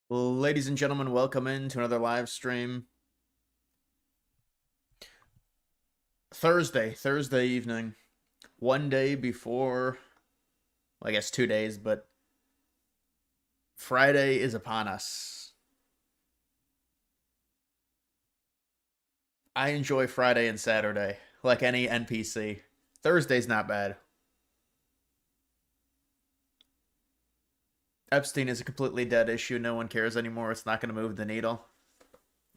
Ladies and gentlemen, welcome in to another live stream. Thursday evening, one day before, well, I guess 2 days, but Friday is upon us. I enjoy Friday and Saturday, like any NPC. Thursday's not bad. Epstein is a completely dead issue. No one cares anymore. It's not going to move the needle.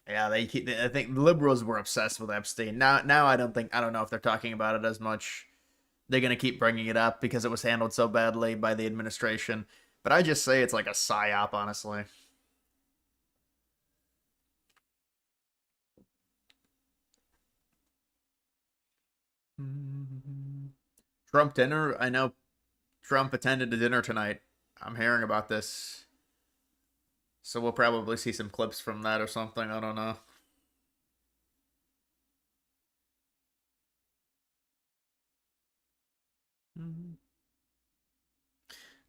Yeah, I think liberals were obsessed with Epstein. Now I don't know if they're talking about it as much. They're going to keep bringing it up because it was handled so badly by the administration. But I just say it's like a psyop, honestly. Trump dinner? I know Trump attended a dinner tonight. I'm hearing about this. So we'll probably see some clips from that or something. I don't know.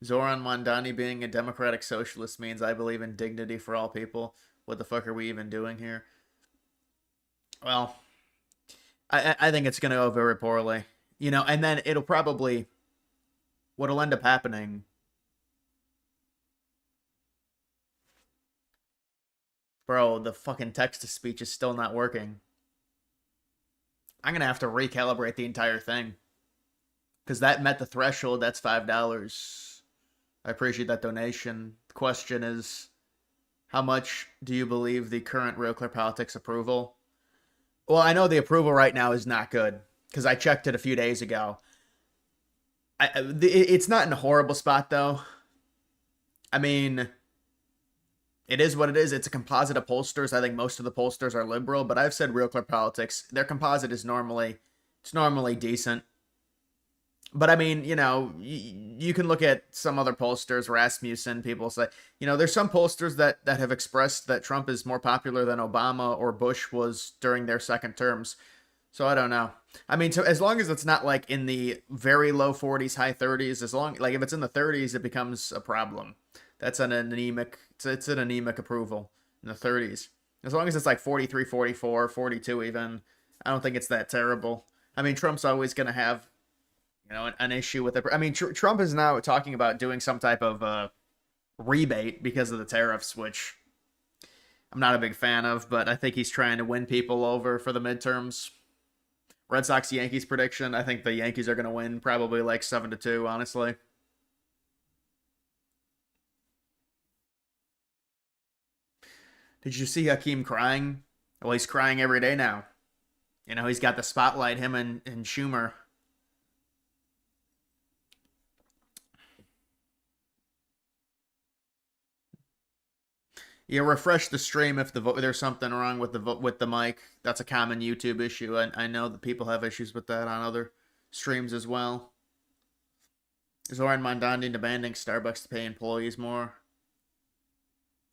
Zoran Mondani being a democratic socialist means I believe in dignity for all people. What the fuck are we even doing here? Well, I think it's going to go very poorly. And then it'll probably, what'll end up happening, bro, the fucking text to speech is still not working. I'm going to have to recalibrate the entire thing because that met the threshold. That's $5. I appreciate that donation. The question is, how much do you believe the current Real Clear Politics approval? Well, I know the approval right now is not good because I checked it a few days ago. It's not in a horrible spot though. I mean, it is what it is. It's a composite of pollsters. I think most of the pollsters are liberal, but I've said Real Clear Politics. Their composite is normally decent. But I mean, you can look at some other pollsters, Rasmussen. People say, there's some pollsters that have expressed that Trump is more popular than Obama or Bush was during their second terms. So I don't know. I mean, as long as it's not like in the very low 40s, high 30s, if it's in the 30s, it becomes a problem. That's an anemic. It's an anemic approval in the 30s. As long as it's like 43, 44, 42 even, I don't think it's that terrible. I mean, Trump's always going to have an issue with it. I mean, Trump is now talking about doing some type of rebate because of the tariffs, which I'm not a big fan of, but I think he's trying to win people over for the midterms. Red Sox Yankees prediction. I think the Yankees are going to win probably like 7-2, honestly. Did you see Hakeem crying? Well, he's crying every day now. He's got the spotlight, him and Schumer. Yeah, refresh the stream if there's something wrong with the mic. That's a common YouTube issue. I know that people have issues with that on other streams as well. Zoran Mondani demanding Starbucks to pay employees more.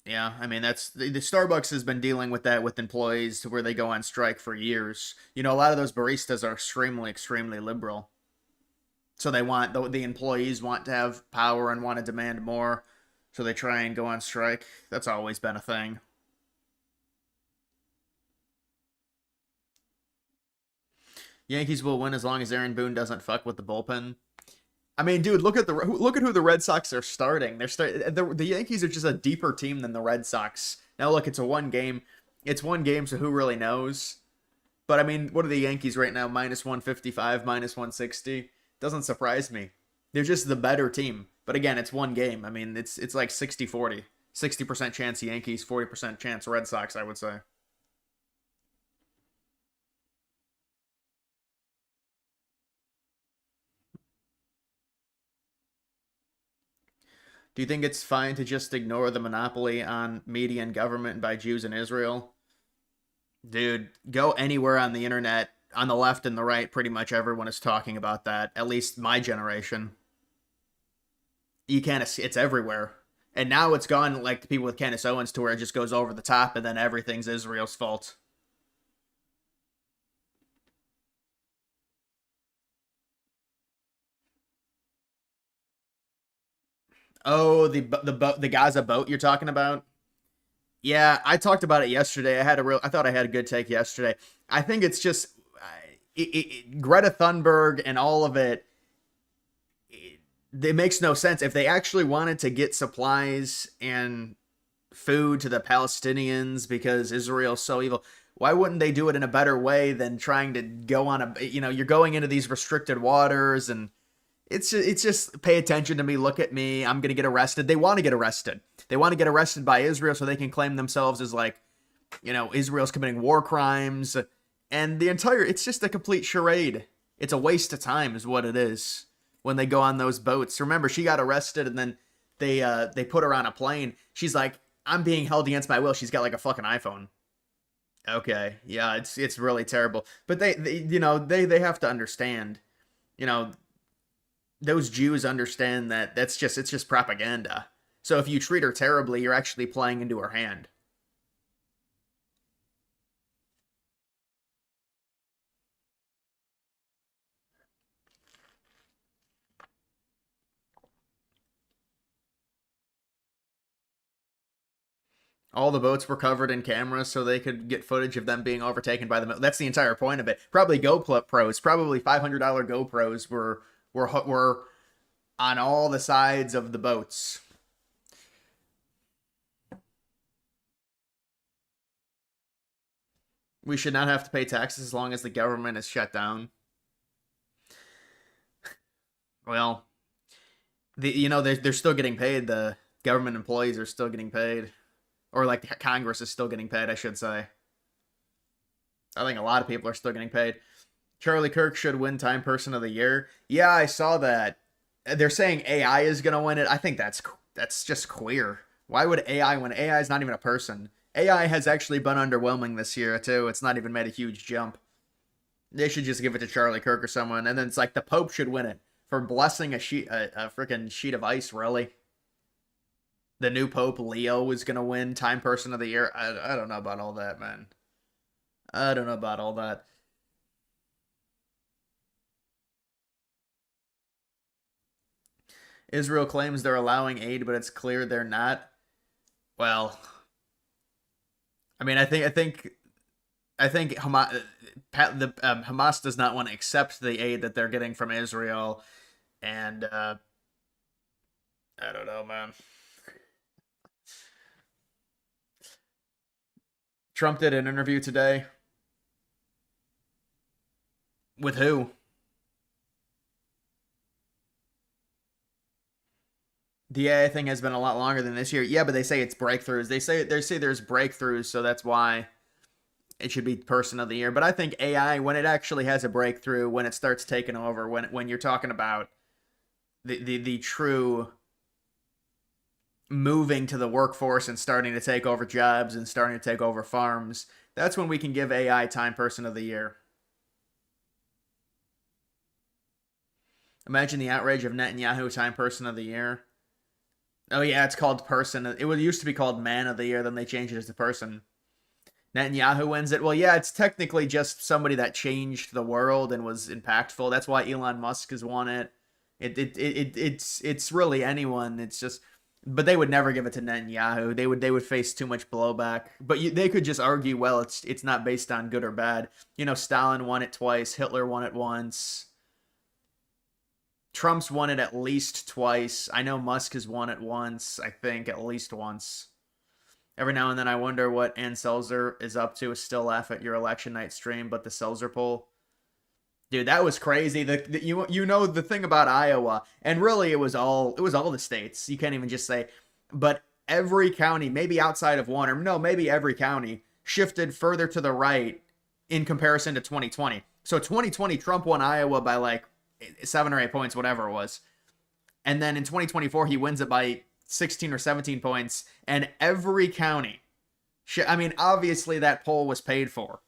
Yeah, I mean that's the Starbucks has been dealing with that with employees to where they go on strike for years. A lot of those baristas are extremely liberal. So they want the employees want to have power and want to demand more. So they try and go on strike. That's always been a thing. Yankees will win as long as Aaron Boone doesn't fuck with the bullpen. I mean, dude, look at who the Red Sox are starting. The Yankees are just a deeper team than the Red Sox. Now look, it's one game. It's one game, so who really knows? But I mean, what are the Yankees right now? Minus 155, minus 160. Doesn't surprise me. They're just the better team. But again, it's one game. I mean, it's like 60-40. 60% chance Yankees, 40% chance Red Sox, I would say. Do you think it's fine to just ignore the monopoly on media and government by Jews in Israel? Dude, go anywhere on the internet, on the left and the right, pretty much everyone is talking about that. At least my generation. You can't, it's everywhere. And now it's gone like the people with Candace Owens to where it just goes over the top and then everything's Israel's fault. Oh, the Gaza boat you're talking about? Yeah, I talked about it yesterday. I thought I had a good take yesterday. I think it's just Greta Thunberg and all of it. It makes no sense if they actually wanted to get supplies and food to the Palestinians because Israel's so evil. Why wouldn't they do it in a better way than trying to go on a, you're going into these restricted waters, and it's just pay attention to me, look at me, I'm going to get arrested. They want to get arrested. They want to get arrested by Israel so they can claim themselves as like, Israel's committing war crimes, and it's just a complete charade. It's a waste of time is what it is when they go on those boats. Remember, she got arrested and then they put her on a plane. She's like, I'm being held against my will. She's got like a fucking iPhone. Okay, yeah, it's really terrible. But they have to understand, you know, those Jews understand that it's just propaganda. So if you treat her terribly, you're actually playing into her hand. All the boats were covered in cameras so they could get footage of them being overtaken by the. That's the entire point of it. Probably GoPros, probably $500 GoPros were on all the sides of the boats. We should not have to pay taxes as long as the government is shut down. Well, they're still getting paid. The government employees are still getting paid, or like Congress is still getting paid, I should say. I think a lot of people are still getting paid. Charlie Kirk should win Time Person of the Year. Yeah, I saw that. They're saying AI is gonna win it. I think that's just queer. Why would AI win? AI is not even a person. AI has actually been underwhelming this year too. It's not even made a huge jump. They should just give it to Charlie Kirk or someone, and then it's like the Pope should win it for blessing a freaking sheet of ice. Really, the new Pope Leo is gonna win Time Person of the Year. I don't know about all that, man. I don't know about all that. Israel claims they're allowing aid, but it's clear they're not. Well, I mean, I think Hamas does not want to accept the aid that they're getting from Israel, and I don't know, man. Trump did an interview today with who? The AI thing has been a lot longer than this year. Yeah, but they say it's breakthroughs. They say there's breakthroughs, so that's why it should be person of the year. But I think AI, when it actually has a breakthrough, when it starts taking over, when you're talking about the true moving to the workforce and starting to take over jobs and starting to take over farms, that's when we can give AI Time Person of the Year. Imagine the outrage of Netanyahu Time Person of the Year. Oh yeah, it's called Person. Used to be called Man of the Year, then they changed it to Person. Netanyahu wins it. Well, yeah, it's technically just somebody that changed the world and was impactful. That's why Elon Musk has won it. It's really anyone. It's just, but they would never give it to Netanyahu. They would face too much blowback. But they could just argue, well, it's not based on good or bad. Stalin won it twice. Hitler won it once. Trump's won it at least twice. I know Musk has won it once. I think at least once. Every now and then I wonder what Ann Selzer is up to. Still laugh at your election night stream, but the Selzer poll, dude, that was crazy. The thing about Iowa, and really it was all the states. You can't even just say, but every county, maybe outside of one, or no, maybe every county shifted further to the right in comparison to 2020. So 2020, Trump won Iowa by like 7 or 8 points, whatever it was, and then in 2024 he wins it by 16 or 17 points, and every county. I mean, obviously that poll was paid for.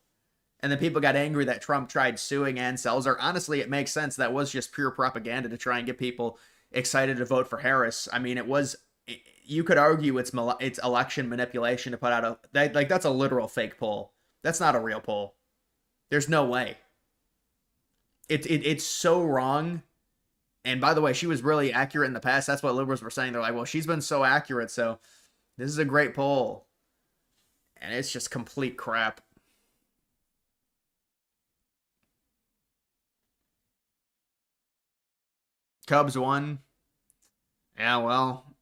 And then people got angry that Trump tried suing Ann Selzer. Honestly, it makes sense. That was just pure propaganda to try and get people excited to vote for Harris. I mean, you could argue it's election manipulation to put out that's a literal fake poll. That's not a real poll. There's no way. It's so wrong. And by the way, she was really accurate in the past. That's what liberals were saying. They're like, well, she's been so accurate, so this is a great poll. and it's just complete crap. Cubs won. Yeah, well,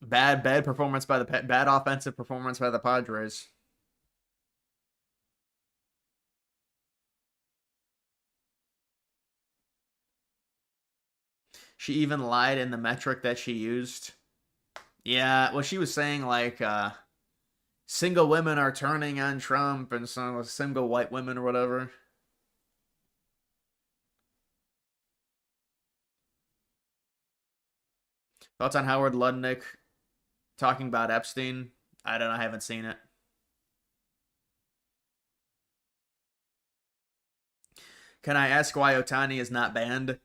bad performance by the bad offensive performance by the Padres. She even lied in the metric that she used. Yeah, well, she was saying like single women are turning on Trump and some single white women or whatever. Thoughts on Howard Ludnick talking about Epstein? I don't know. I haven't seen it. Can I ask why Otani is not banned?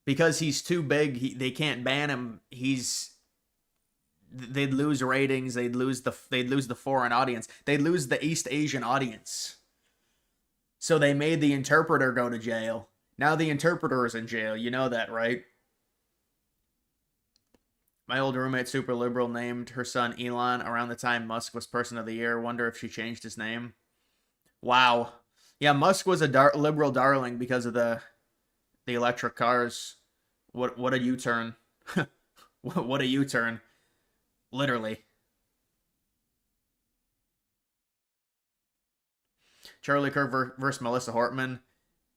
Because he's too big. They can't ban him. They'd lose ratings. They'd lose the foreign audience. They'd lose the East Asian audience. So they made the interpreter go to jail. Now the interpreter is in jail. You know that, right? My old roommate, super liberal, named her son Elon around the time Musk was Person of the Year. Wonder if she changed his name. Wow. Yeah, Musk was a liberal darling because of the electric cars. What a U-turn. What a U-turn. Literally. Charlie Kirk versus Melissa Hortman.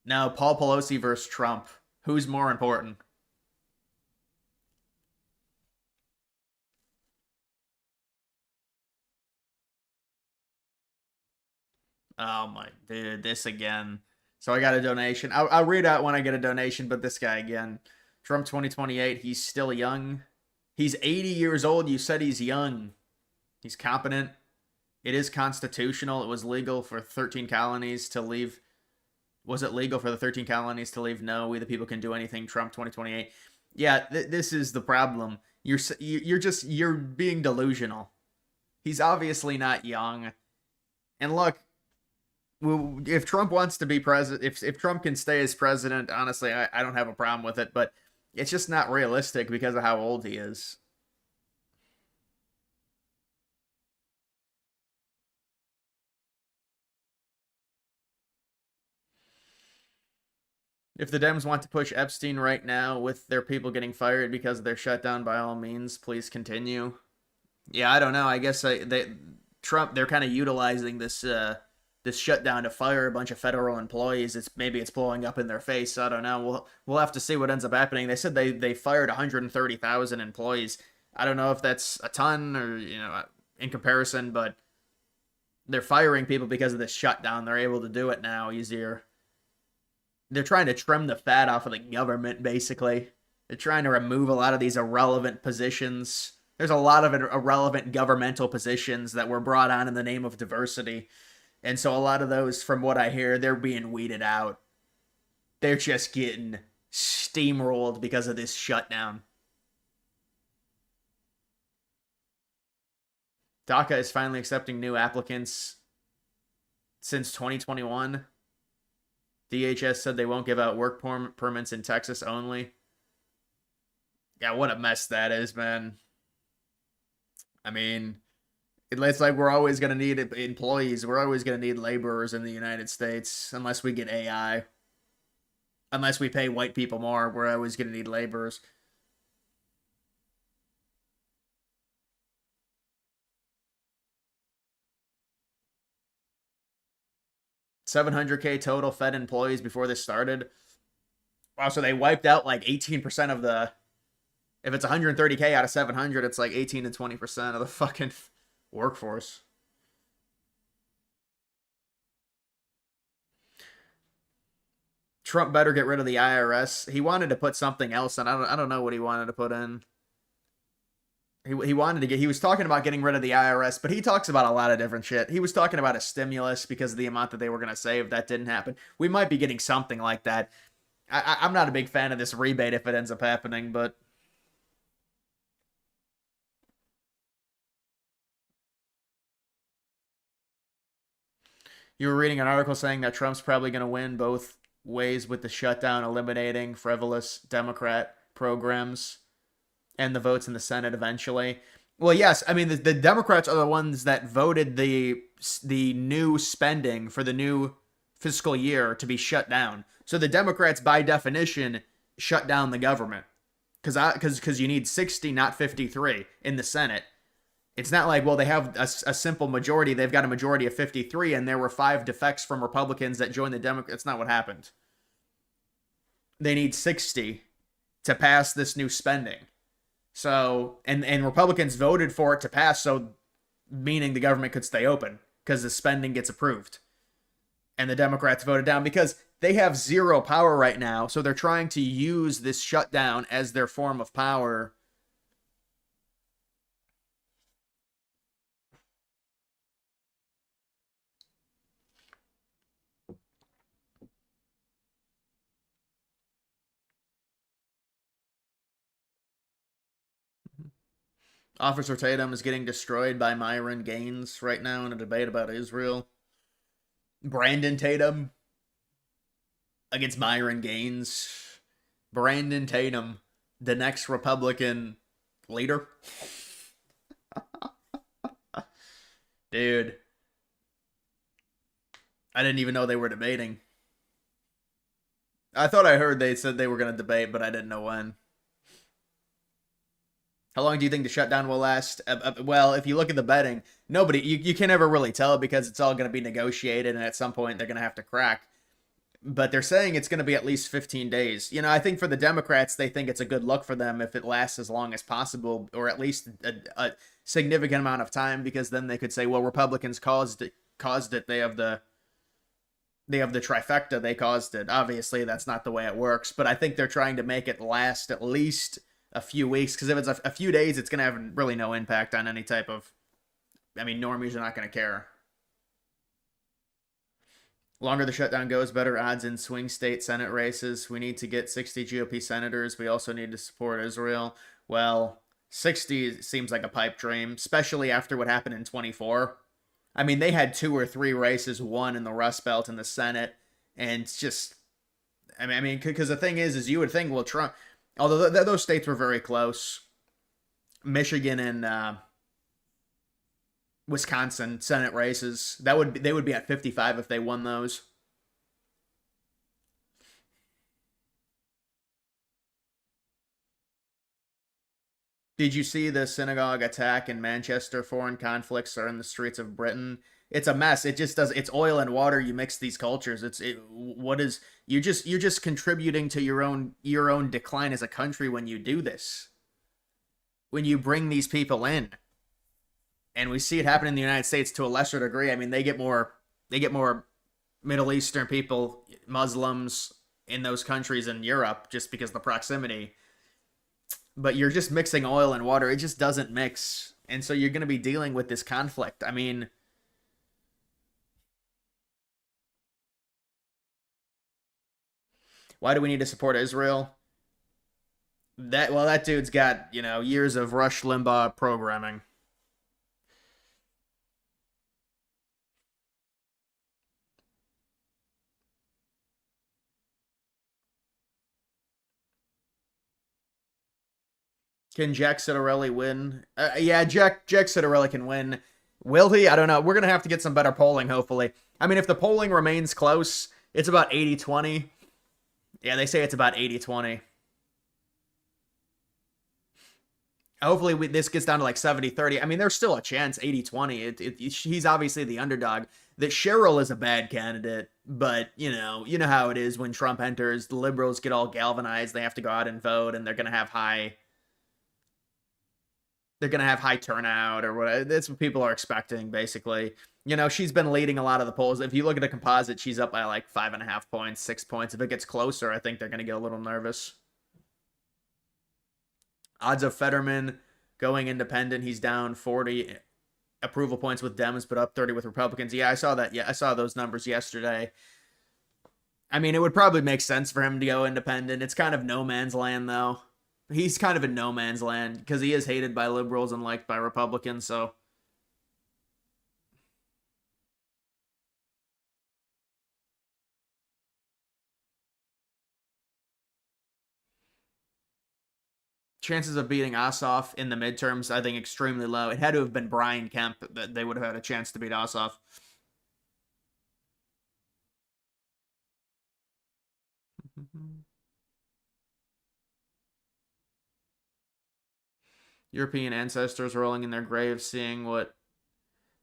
Now Paul Pelosi versus Trump. Who's more important? Oh my dude, this again. So I got a donation. I'll read out when I get a donation, but this guy again. Trump 2028, he's still young. He's 80 years old. You said he's young. He's competent. It is constitutional. It was legal for 13 colonies to leave. Was it legal for the 13 colonies to leave? No, we the people can do anything. Trump 2028. Yeah, this is the problem. You're being delusional. He's obviously not young. And look, if Trump wants to be president, if Trump can stay as president, honestly, I don't have a problem with it. But it's just not realistic because of how old he is. If the Dems want to push Epstein right now with their people getting fired because of their shutdown, by all means, please continue. Yeah, I don't know. I guess they're kind of utilizing this shutdown to fire a bunch of federal employees. Maybe it's blowing up in their face. I don't know. We'll have to see what ends up happening. They said they fired 130,000 employees. I don't know if that's a ton or in comparison, but they're firing people because of this shutdown. They're able to do it now easier. They're trying to trim the fat off of the government, basically. They're trying to remove a lot of these irrelevant positions. There's a lot of irrelevant governmental positions that were brought on in the name of diversity. And so a lot of those, from what I hear, they're being weeded out. They're just getting steamrolled because of this shutdown. DACA is finally accepting new applicants since 2021. DHS said they won't give out work permits in Texas only. Yeah, what a mess that is, man. I mean, it's like we're always going to need employees. We're always going to need laborers in the United States unless we get AI. Unless we pay white people more, we're always going to need laborers. 700K total Fed employees before this started. Wow, so they wiped out like 18% of the. If it's 130K out of 700, it's like 18 to 20% of the fucking workforce. Trump better get rid of the IRS. He wanted to put something else, and I don't know what he wanted to put in. He wanted to get. He was talking about getting rid of the IRS, but he talks about a lot of different shit. He was talking about a stimulus because of the amount that they were going to save. That didn't happen. We might be getting something like that. I'm not a big fan of this rebate if it ends up happening, but you were reading an article saying that Trump's probably going to win both ways with the shutdown, eliminating frivolous Democrat programs and the votes in the Senate eventually. Well, yes, I mean the Democrats are the ones that voted the new spending for the new fiscal year to be shut down. So the Democrats, by definition, shut down the government because you need 60, not 53 in the Senate. It's not like, well, they have a simple majority. They've got a majority of 53, and there were 5 defects from Republicans that joined the Democrats. That's not what happened. They need 60 to pass this new spending. So, and Republicans voted for it to pass, so meaning the government could stay open because the spending gets approved. And the Democrats voted down because they have zero power right now. So they're trying to use this shutdown as their form of power. Officer Tatum is getting destroyed by Myron Gaines right now in a debate about Israel. Brandon Tatum against Myron Gaines. Brandon Tatum, the next Republican leader. Dude, I didn't even know they were debating. I thought I heard they said they were going to debate, but I didn't know when. How long do you think the shutdown will last? Well, if you look at the betting, you can never really tell because it's all going to be negotiated, and at some point they're going to have to crack. But they're saying it's going to be at least 15 days. You know, I think for the Democrats, they think it's a good look for them if it lasts as long as possible, or at least a significant amount of time, because then they could say, well, Republicans caused it. They have the trifecta. They caused it. Obviously, that's not the way it works. But I think they're trying to make it last at least a few weeks, because if it's a few days, it's going to have really no impact on any type of. I mean, normies are not going to care. Longer the shutdown goes, better odds in swing state Senate races. We need to get 60 GOP senators. We also need to support Israel. Well, 60 seems like a pipe dream, especially after what happened in 24. I mean, they had 2 or 3 races won in the Rust Belt in the Senate, and it's just, I mean, because the thing is you would think, well, Trump, although those states were very close, Michigan and Wisconsin Senate races, they would be at 55 if they won those. Did you see the synagogue attack in Manchester? Foreign conflicts are in the streets of Britain. It's a mess. It just does. It's oil and water. You mix these cultures. What is you're just contributing to your own decline as a country when you do this. When you bring these people in, and we see it happen in the United States to a lesser degree. I mean, they get more Middle Eastern people, Muslims in those countries in Europe just because of the proximity. But you're just mixing oil and water. It just doesn't mix. And so you're going to be dealing with this conflict. I mean, why do we need to support Israel? That dude's got, years of Rush Limbaugh programming. Can Jack Citarelli win? Yeah, Jack Citarelli can win. Will he? I don't know. We're going to have to get some better polling, hopefully. I mean, if the polling remains close, it's about 80-20. Yeah, they say it's about 80-20. Hopefully, this gets down to like 70-30. I mean, there's still a chance 80-20. He's obviously the underdog. That Cheryl is a bad candidate, but you know how it is when Trump enters. The liberals get all galvanized. They have to go out and vote, and they're gonna have high turnout or what. That's what people are expecting, basically. She's been leading a lot of the polls. If you look at a composite, she's up by like 5.5 points, 6 points. If it gets closer, I think they're gonna get a little nervous. Odds of Fetterman going independent, he's down 40 approval points with Dems, but up 30 with Republicans. Yeah, I saw that. Yeah, I saw those numbers yesterday. I mean, it would probably make sense for him to go independent. It's kind of no man's land, though. He's kind of in no man's land because he is hated by liberals and liked by Republicans. So, Chances of beating Ossoff in the midterms, I think, extremely low. It had to have been Brian Kemp that they would have had a chance to beat Ossoff. European ancestors rolling in their graves, seeing what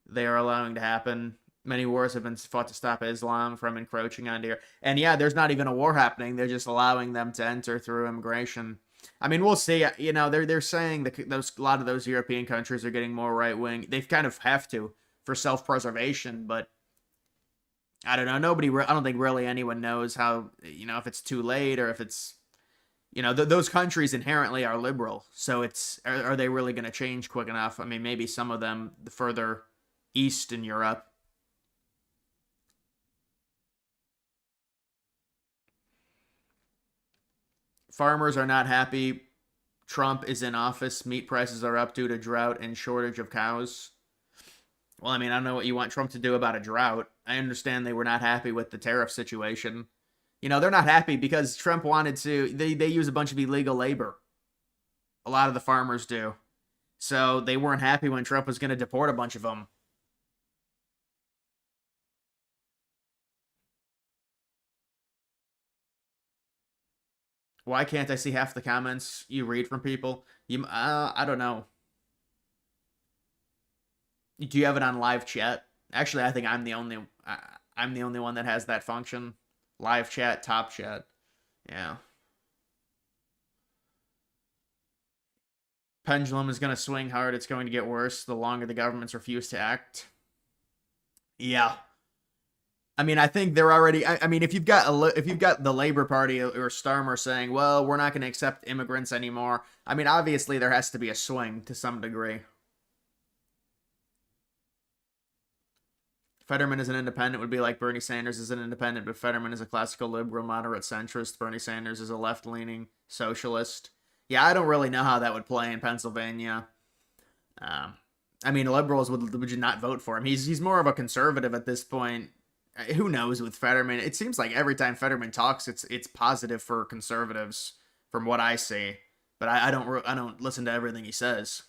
they are allowing to happen. Many wars have been fought to stop Islam from encroaching onto here. And yeah, there's not even a war happening. They're just allowing them to enter through immigration. I mean, we'll see. You know, they're saying that those a lot of those European countries are getting more right wing. They've kind of have to for self preservation, but I don't know. I don't think really anyone knows how. You know, if it's too late or if it's those countries inherently are liberal. So are they really going to change quick enough? I mean, maybe some of them the further east in Europe. Farmers are not happy. Trump is in office. Meat prices are up due to drought and shortage of cows. Well, I mean, I don't know what you want Trump to do about a drought. I understand they were not happy with the tariff situation. They're not happy because Trump wanted to. They use a bunch of illegal labor. A lot of the farmers do. So they weren't happy when Trump was going to deport a bunch of them. Why can't I see half the comments you read from people? I don't know. Do you have it on live chat? Actually, I think I'm the only one that has that function. Live chat, top chat. Yeah. Pendulum is going to swing hard. It's going to get worse the longer the governments refuse to act. Yeah. I mean, I think they're already. I mean, if you've got the Labor Party or Starmer saying, "Well, we're not going to accept immigrants anymore," I mean, obviously there has to be a swing to some degree. Fetterman is an independent would be like Bernie Sanders is an independent, but Fetterman is a classical liberal, moderate centrist. Bernie Sanders is a left-leaning socialist. Yeah, I don't really know how that would play in Pennsylvania. Um, I mean, liberals would not vote for him. He's more of a conservative at this point. Who knows with Fetterman? It seems like every time Fetterman talks, it's positive for conservatives, from what I see. But I don't listen to everything he says.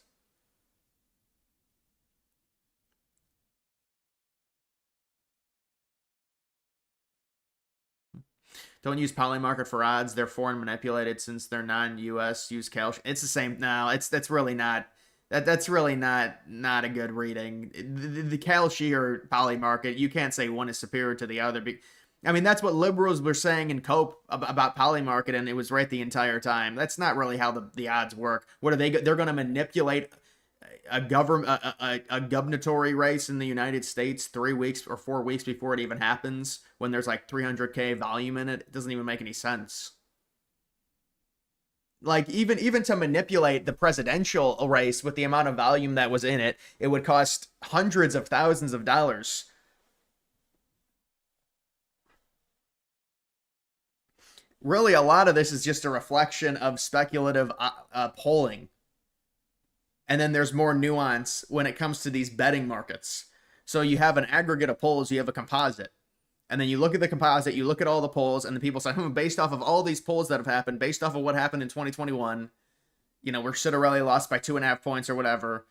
Don't use Polymarket for odds. They're foreign manipulated since they're non-U.S. Use calcium. It's the same. No, that's really not. That's really not a good reading. The Kalshi or Polymarket, you can't say one is superior to the other. I mean, that's what liberals were saying in Cope about Polymarket, and it was right the entire time. That's not really how the odds work. What are they? They're going to manipulate a gubernatorial race in the United States 3 weeks or 4 weeks before it even happens when there's like 300K volume in it. It doesn't even make any sense. Like even to manipulate the presidential race with the amount of volume that was in it, it would cost hundreds of thousands of dollars. Really, a lot of this is just a reflection of speculative polling. And then there's more nuance when it comes to these betting markets. So you have an aggregate of polls, you have a composite. And then you look at the composite, you look at all the polls, and the people say, based off of all these polls that have happened, based off of what happened in 2021, where Citarelli lost by 2.5 points or whatever,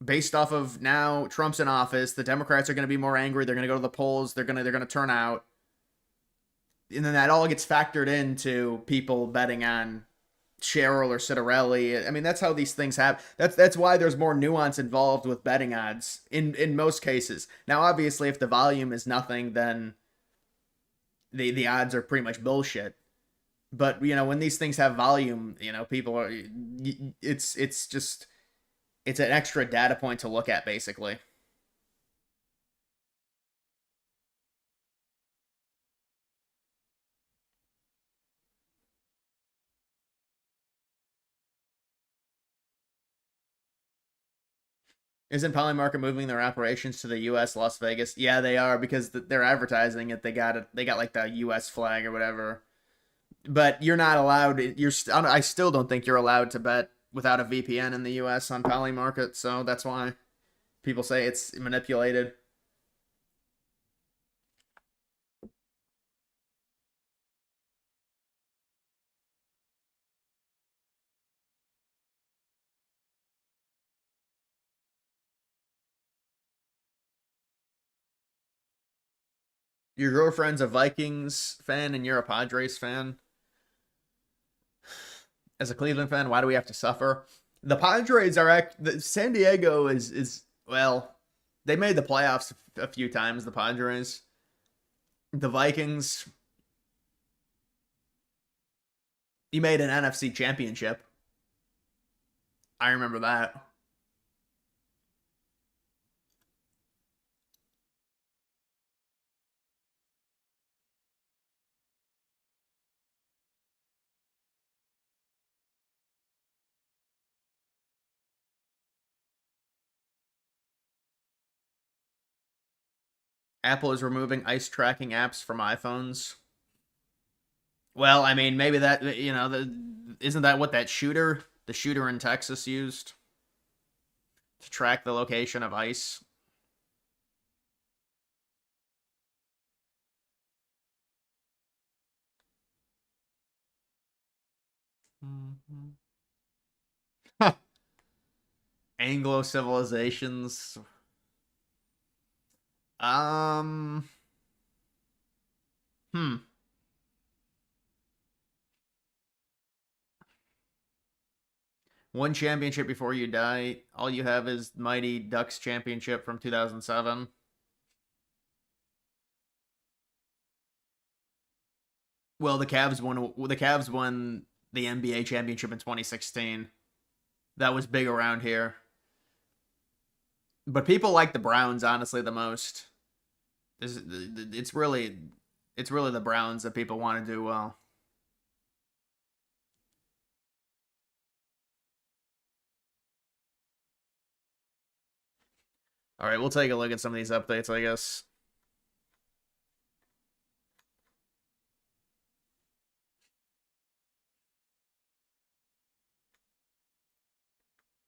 based off of now Trump's in office, the Democrats are going to be more angry. They're going to go to the polls. They're going to turn out, and then that all gets factored into people betting on Cheryl or Citarelli. I mean, that's how these things happen. That's why there's more nuance involved with betting odds in most cases. Now, obviously, if the volume is nothing, then the odds are pretty much bullshit. But when these things have volume, people are. It's just it's an extra data point to look at, basically. Isn't Polymarket moving their operations to the U.S. Las Vegas? Yeah, they are because they're advertising it. They got it. They got like the U.S. flag or whatever. But you're not allowed. I still don't think you're allowed to bet without a VPN in the U.S. on Polymarket. So that's why people say it's manipulated. Your girlfriend's a Vikings fan and you're a Padres fan. As a Cleveland fan, why do we have to suffer? The Padres are San Diego is well, they made the playoffs a few times. The Padres, the Vikings, you made an NFC championship. I remember that. Apple is removing ice tracking apps from iPhones. Well, I mean, maybe that isn't that what the shooter in Texas used to track the location of ice? Mm-hmm. Anglo civilizations. Um. Hmm. One championship before you die. All you have is Mighty Ducks championship from 2007. Well, the Cavs won the NBA championship in 2016. That was big around here. But people like the Browns honestly the most. It's really the Browns that people want to do well. All right, we'll take a look at some of these updates, I guess.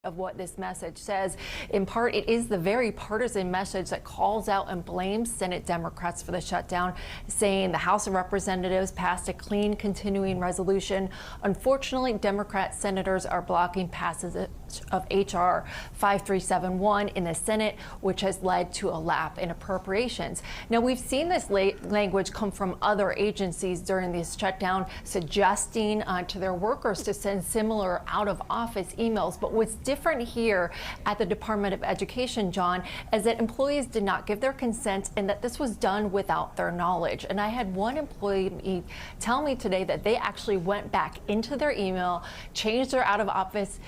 Of what this message says. In part, it is the very partisan message that calls out and blames Senate Democrats for the shutdown, saying the House of Representatives passed a clean continuing resolution. Unfortunately, Democrat senators are blocking passage of H.R. 5371 in the Senate, which has led to a lapse in appropriations. Now, we've seen this language come from other agencies during this shutdown, suggesting to their workers to send similar out-of-office emails. But what's different here at the Department of Education, John, is that employees did not give their consent and that this was done without their knowledge. And I had one employee tell me today that they actually went back into their email, changed their out-of-office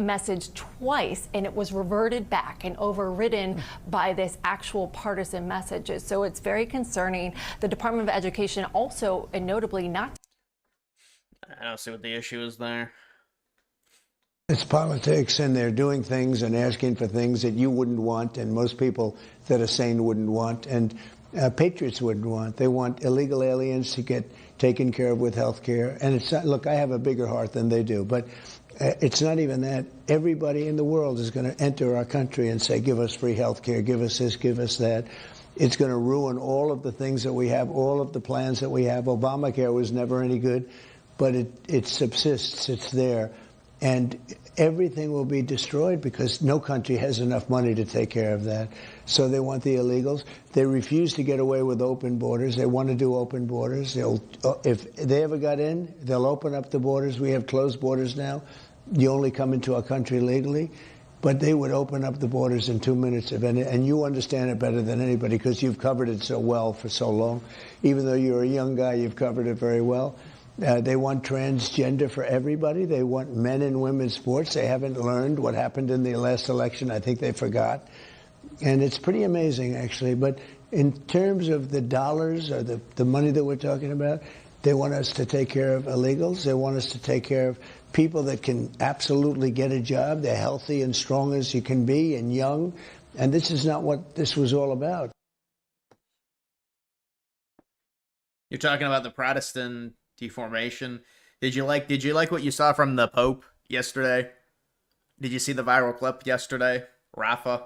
message twice, and it was reverted back and overridden by this actual partisan messages. So it's very concerning. The Department of Education also, and notably not. I don't see what the issue is there. It's politics, and they're doing things and asking for things that you wouldn't want, and most people that are sane wouldn't want, and patriots wouldn't want. They want illegal aliens to get taken care of with health care. And it's not, look, I have a bigger heart than they do, but it's not even that. Everybody in the world is going to enter our country and say, give us free health care, give us this, give us that. It's going to ruin all of the things that we have, all of the plans that we have. Obamacare was never any good, but it subsists. It's there. And everything will be destroyed because no country has enough money to take care of that. So they want the illegals. They refuse to get away with open borders. They want to do open borders. If they ever got in, they'll open up the borders. We have closed borders now. You only come into our country legally. But they would open up the borders in 2 minutes. And you understand it better than anybody because you've covered it so well for so long. Even though you're a young guy, you've covered it very well. They want transgender for everybody. They want men and women's sports. They haven't learned what happened in the last election. I think they forgot. And it's pretty amazing, actually. But in terms of the dollars or the money that we're talking about, they want us to take care of illegals. They want us to take care of people that can absolutely get a job. They're healthy and strong as you can be and young. And this is not what this was all about. You're talking about the Protestant deformation. Did you like what you saw from the Pope yesterday? Did you see the viral clip yesterday? Rafa.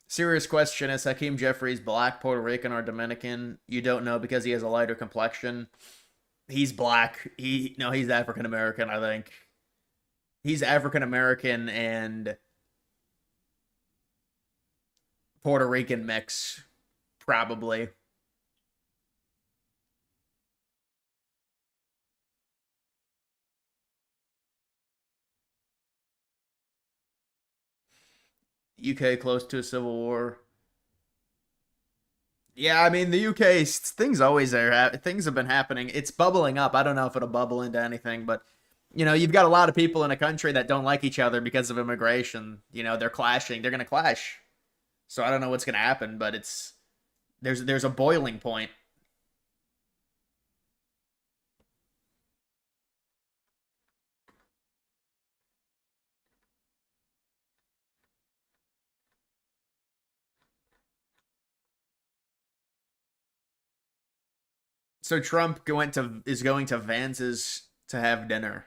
Serious question: is Hakeem Jeffries black, Puerto Rican, or Dominican? You don't know because he has a lighter complexion. He's black. He's African American, I think. He's African American and Puerto Rican mix, probably. UK close to a civil war. Yeah, I mean the UK things always are things have been happening. It's bubbling up. I don't know if it'll bubble into anything, but you've got a lot of people in a country that don't like each other because of immigration. They're clashing. They're going to clash. So I don't know what's going to happen, but there's a boiling point. So Trump is going to Vance's to have dinner.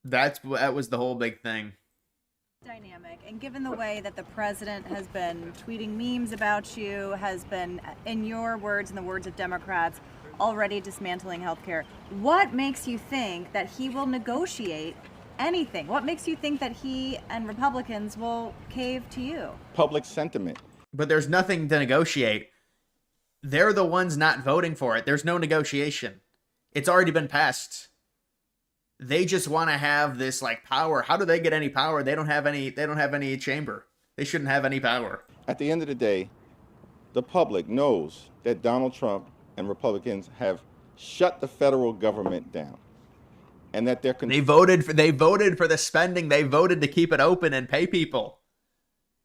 That was the whole big thing. Dynamic, and given the way that the president has been tweeting memes about you, has been, in your words and the words of Democrats, already dismantling healthcare, what makes you think that he will negotiate anything? What makes you think that he and Republicans will cave to you? Public sentiment. But there's nothing to negotiate. They're the ones not voting for it. There's no negotiation. It's already been passed. They just want to have this power. How do they get any power? They don't have any chamber. They shouldn't have any power. At the end of the day, the public knows that Donald Trump and Republicans have shut the federal government down. And that they voted for the spending. They voted to keep it open and pay people.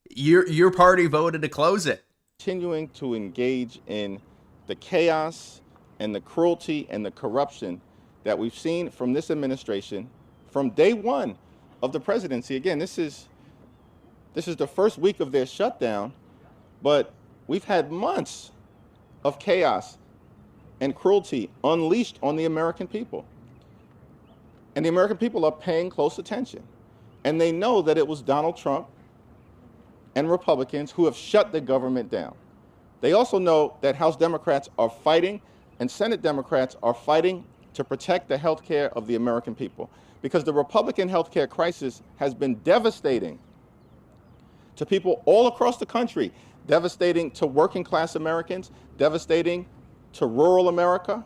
Your party voted to close it. Continuing to engage in the chaos and the cruelty and the corruption that we've seen from this administration from day one of the presidency. Again, this is the first week of their shutdown, but we've had months of chaos and cruelty unleashed on the American people. And the American people are paying close attention. And they know that it was Donald Trump and Republicans who have shut the government down. They also know that House Democrats are fighting and Senate Democrats are fighting to protect the health care of the American people. Because the Republican health care crisis has been devastating to people all across the country, devastating to working class Americans, devastating to rural America,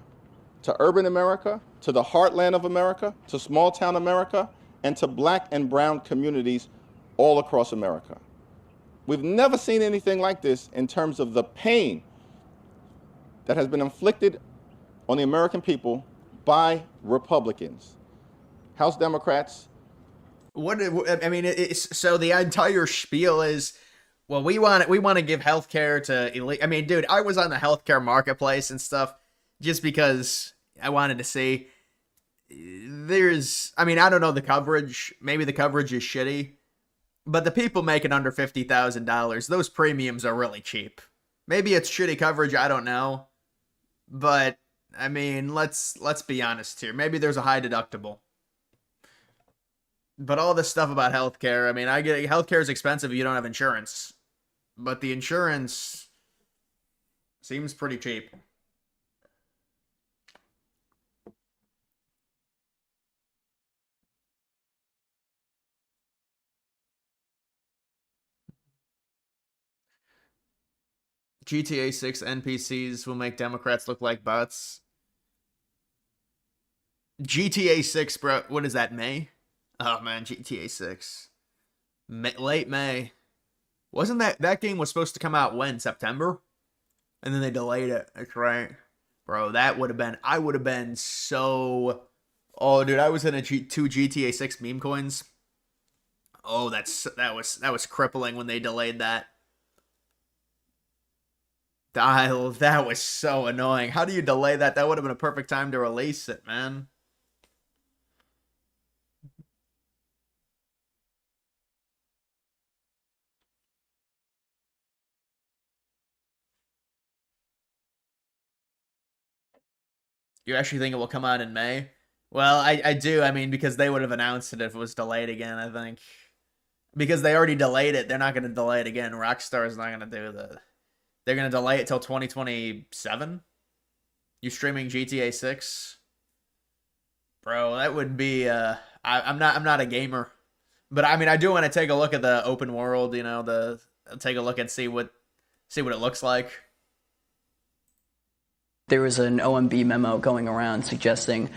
to urban America, to the heartland of America, to small town America, and to black and brown communities all across America. We've never seen anything like this in terms of the pain that has been inflicted on the American people by Republicans. House Democrats. So the entire spiel is, well, we want to give healthcare to elite. I mean, dude, I was on the healthcare marketplace and stuff just because I wanted to see. I don't know the coverage. Maybe the coverage is shitty, but the people making under $50,000, those premiums are really cheap. Maybe it's shitty coverage. I don't know, but I mean, let's be honest here. Maybe there's a high deductible. But all this stuff about healthcare, I get healthcare is expensive if you don't have insurance. But the insurance seems pretty cheap. GTA 6 NPCs will make Democrats look like bots. GTA 6, bro. What is that, May? Oh, man, GTA 6. Late May. Wasn't that game was supposed to come out when? September? And then they delayed it. That's right. Bro, that would have been... I would have been so... Oh, dude, I was in two GTA 6 meme coins. Oh, that was crippling when they delayed that. That was so annoying. How do you delay that? That would have been a perfect time to release it, man. You actually think it will come out in May? Well, I do. Because they would have announced it if it was delayed again, I think. Because they already delayed it. They're not going to delay it again. Rockstar is not going to do that. They're going to delay it till 2027? You streaming GTA 6? Bro, that would be... I'm not a gamer. But, I do want to take a look at the open world, take a look and see what it looks like. There was an OMB memo going around suggesting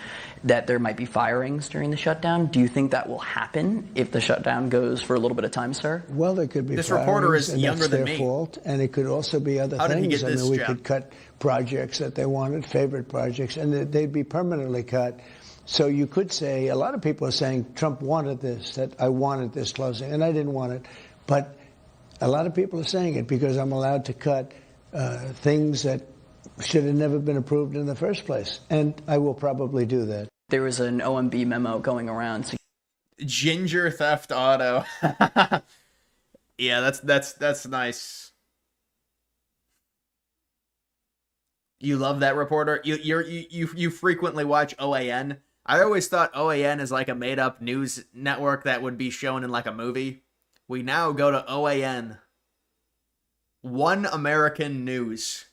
that there might be firings during the shutdown. Do you think that will happen if the shutdown goes for a little bit of time, sir? Well, there could be This firings, reporter is and younger that's than their me. fault, and it could also be other How things. did he get this we job? could cut projects that they wanted, favorite projects, and they'd be permanently cut. So you could say, a lot of people are saying Trump wanted this, that I wanted this closing, and I didn't want it. But a lot of people are saying it because I'm allowed to cut things that should have never been approved in the first place. And I will probably do that. There was an OMB memo going around. Ginger Theft Auto. Yeah, that's nice. You love that reporter? You frequently watch OAN. I always thought OAN is like a made up news network that would be shown in like a movie. We now go to OAN. One American News.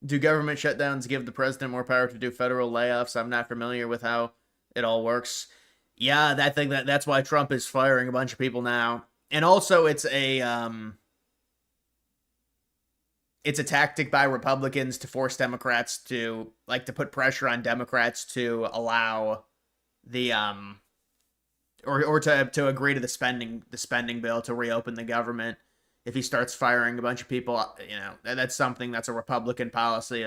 Do government shutdowns give the president more power to do federal layoffs? I'm not familiar with how it all works. Yeah, I think that's why Trump is firing a bunch of people now. And also it's a tactic by Republicans to force Democrats to put pressure on Democrats to allow the or to agree to the spending bill to reopen the government. If he starts firing a bunch of people, that's something that's a Republican policy,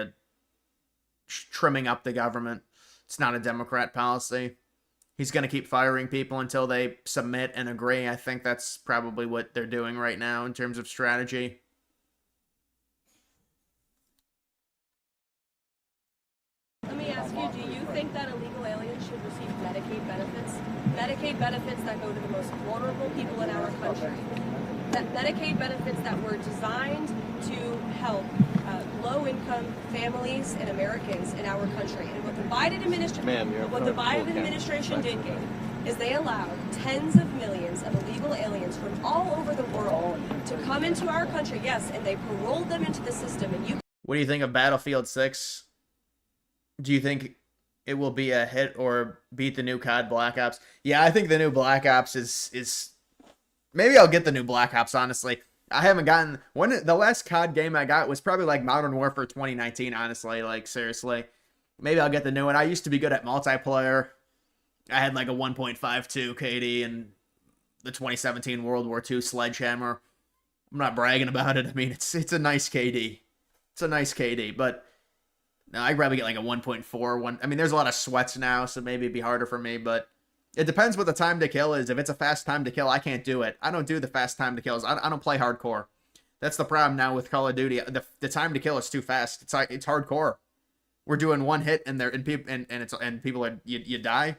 trimming up the government. It's not a Democrat policy. He's going to keep firing people until they submit and agree. I think that's probably what they're doing right now in terms of strategy. Let me ask you, do you think that illegal aliens should receive Medicaid benefits? Medicaid benefits that go to the most vulnerable people in our country. That Medicaid benefits that were designed to help low-income families and Americans in our country. And what the Biden administration did, Gabe, is they allowed tens of millions of illegal aliens from all over the world to come into our country, yes, and they paroled them into the system. And What do you think of Battlefield 6? Do you think it will be a hit or beat the new COD Black Ops? Yeah, I think the new Black Ops is maybe I'll get the new Black Ops, honestly. I haven't gotten the last COD game I got was probably like Modern Warfare 2019, honestly, seriously. Maybe I'll get the new one. I used to be good at multiplayer. I had like a 1.52 KD in the 2017 World War II Sledgehammer. I'm not bragging about it. I mean, it's a nice KD. It's a nice KD, but no, I'd probably get like a 1.4. I mean, there's a lot of sweats now, so maybe it'd be harder for me, but it depends what the time to kill is. If it's a fast time to kill, I can't do it. I don't do the fast time to kills. I don't play hardcore. That's the problem now with Call of Duty. The time to kill is too fast. It's hardcore. We're doing one hit and people are you die.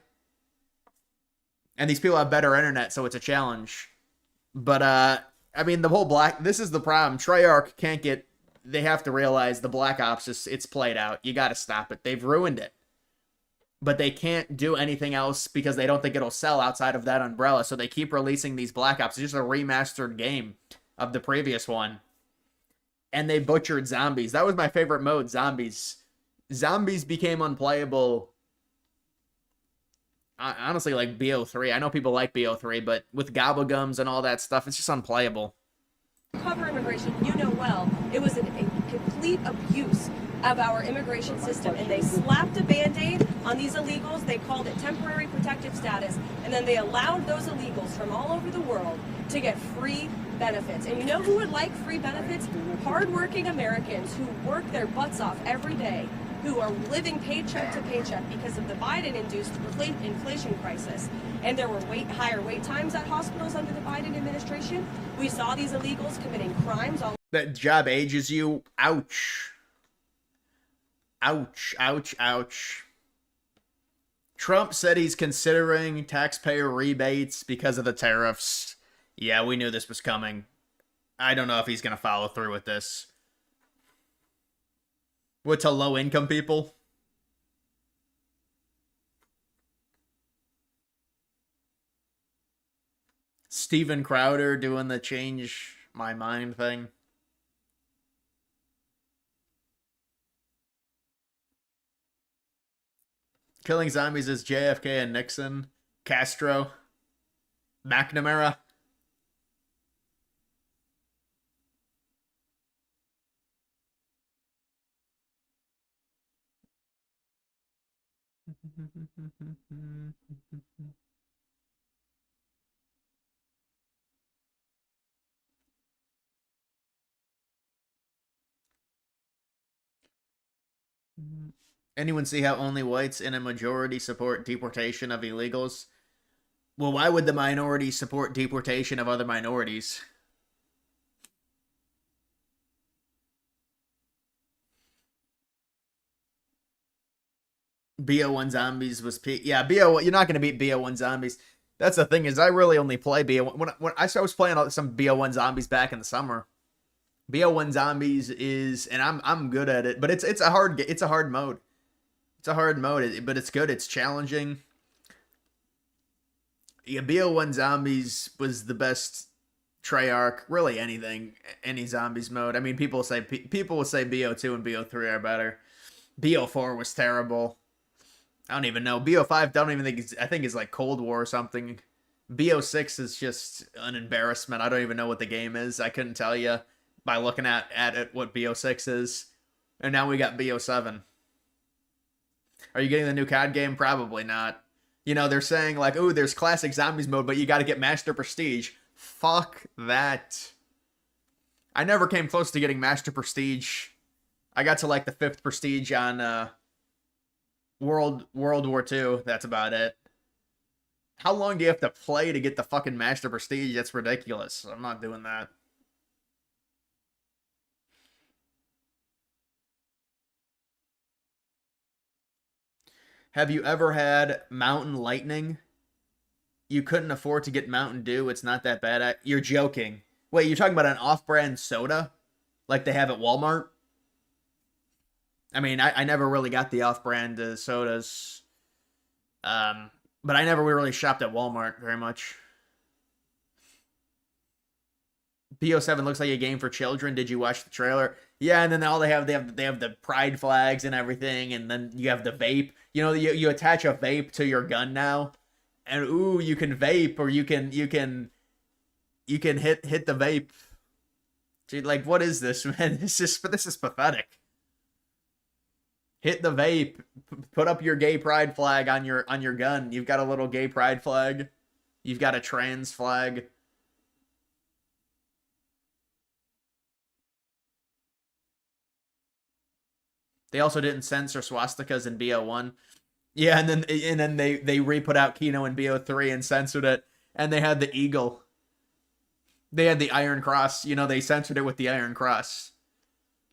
And these people have better internet, so it's a challenge. But I mean, this is the problem. Treyarch can't get. They have to realize the Black Ops it's played out. You got to stop it. They've ruined it. But they can't do anything else because they don't think it'll sell outside of that umbrella. So they keep releasing these Black Ops. It's just a remastered game of the previous one. And they butchered zombies. That was my favorite mode, zombies. Zombies became unplayable. Honestly, like BO3. I know people like BO3, but with gobblegums and all that stuff, it's just unplayable. cover immigration, you know well, it was a complete abuse of our immigration system, and they slapped a Band-Aid on these illegals. They called it temporary protective status, and then they allowed those illegals from all over the world to get free benefits. And you know who would like free benefits? Hardworking Americans who work their butts off every day, who are living paycheck to paycheck because of the Biden-induced inflation crisis. And there were higher wait times at hospitals under the Biden administration. We saw these illegals committing crimes all. That job ages you. Ouch. Ouch, ouch, ouch. Trump said he's considering taxpayer rebates because of the tariffs. Yeah, we knew this was coming. I don't know if he's going to follow through with this. What, to low-income people? Steven Crowder doing the change my mind thing. Killing zombies is JFK and Nixon, Castro, McNamara. Anyone see how only whites in a majority support deportation of illegals? Well, why would the minority support deportation of other minorities? BO1 Zombies was yeah, BO. You're not gonna beat BO1 Zombies. That's the thing is I really only play BO1 when I was playing some BO1 Zombies back in the summer. BO1 Zombies is, and I'm good at it, but it's a hard mode. It's a hard mode, but it's good. It's challenging. Yeah, BO1 Zombies was the best Treyarch, really any zombies mode. I mean, people will say BO2 and BO3 are better. BO4 was terrible. I don't even know. BO5, don't even think I think it's like Cold War or something. BO6 is just an embarrassment. I don't even know what the game is. I couldn't tell you by looking at it what BO6 is. And now we got BO7. Are you getting the new COD game? Probably not. You know, they're saying like, "Oh, there's classic zombies mode, but you got to get Master Prestige." Fuck that. I never came close to getting Master Prestige. I got to like the 5th Prestige on World War II. That's about it. How long do you have to play to get the fucking Master Prestige? That's ridiculous. I'm not doing that. Have you ever had Mountain Lightning? You couldn't afford to get Mountain Dew. It's not that bad. You're joking. Wait, you're talking about an off-brand soda? Like they have at Walmart? I mean, I never really got the off-brand sodas. But I never really shopped at Walmart very much. BO7 looks like a game for children. Did you watch the trailer? Yeah, and then they have the pride flags and everything, and then you have the vape. You know, you attach a vape to your gun now, and ooh, you can vape or you can hit the vape. Dude, like, what is this, man? This is pathetic. Hit the vape. Put up your gay pride flag on your gun. You've got a little gay pride flag. You've got a trans flag. They also didn't censor swastikas in BO1. Yeah, and then they re-put out Kino in BO3 and censored it, and they had the eagle. They had the Iron Cross. You know, they censored it with the Iron Cross.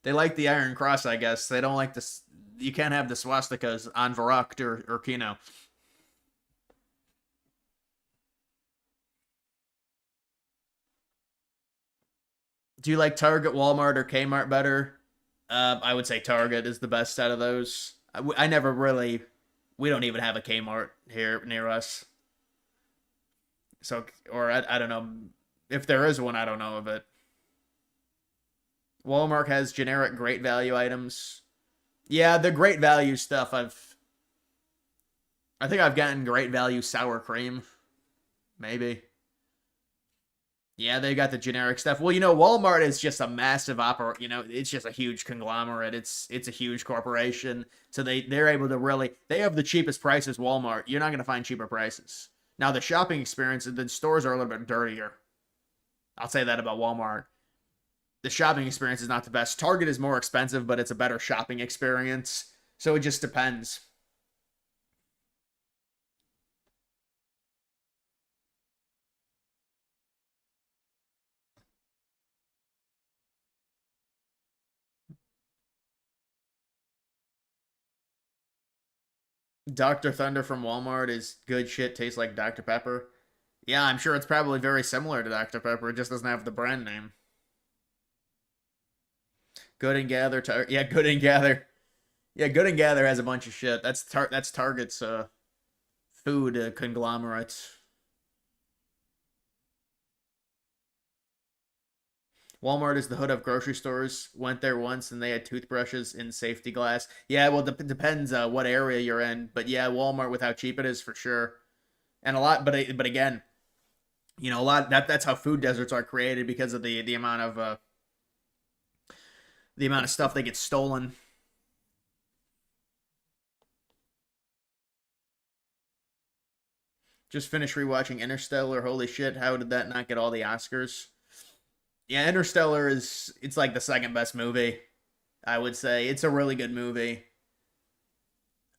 They like the Iron Cross, I guess. They don't like this. You can't have the swastikas on Varrock or Kino. Do you like Target, Walmart, or Kmart better? I would say Target is the best out of those. I never really. We don't even have a Kmart here near us. So, or I don't know. If there is one, I don't know of it. Walmart has generic great value items. Yeah, the great value stuff I think I've gotten great value sour cream. Maybe. Yeah, they got the generic stuff. Well, you know, Walmart is just a massive it's just a huge conglomerate. It's a huge corporation. So they're able to they have the cheapest prices, Walmart. You're not going to find cheaper prices. Now, the shopping experience, the stores are a little bit dirtier. I'll say that about Walmart. The shopping experience is not the best. Target is more expensive, but it's a better shopping experience. So it just depends. Dr. Thunder from Walmart is good shit, tastes like Dr. Pepper. Yeah, I'm sure it's probably very similar to Dr. Pepper. It just doesn't have the brand name. Good and Gather. Yeah, Good and Gather. Yeah, Good and Gather has a bunch of shit. That's Target's food conglomerate. Walmart is the hood of grocery stores. Went there once and they had toothbrushes in safety glass. Yeah, well, depends what area you're in, but yeah, Walmart with how cheap it is for sure, and a lot. But again, you know, a lot that's how food deserts are created because of the amount of stuff that gets stolen. Just finished rewatching Interstellar. Holy shit, how did that not get all the Oscars? Yeah, Interstellar it's like the second best movie, I would say. It's a really good movie.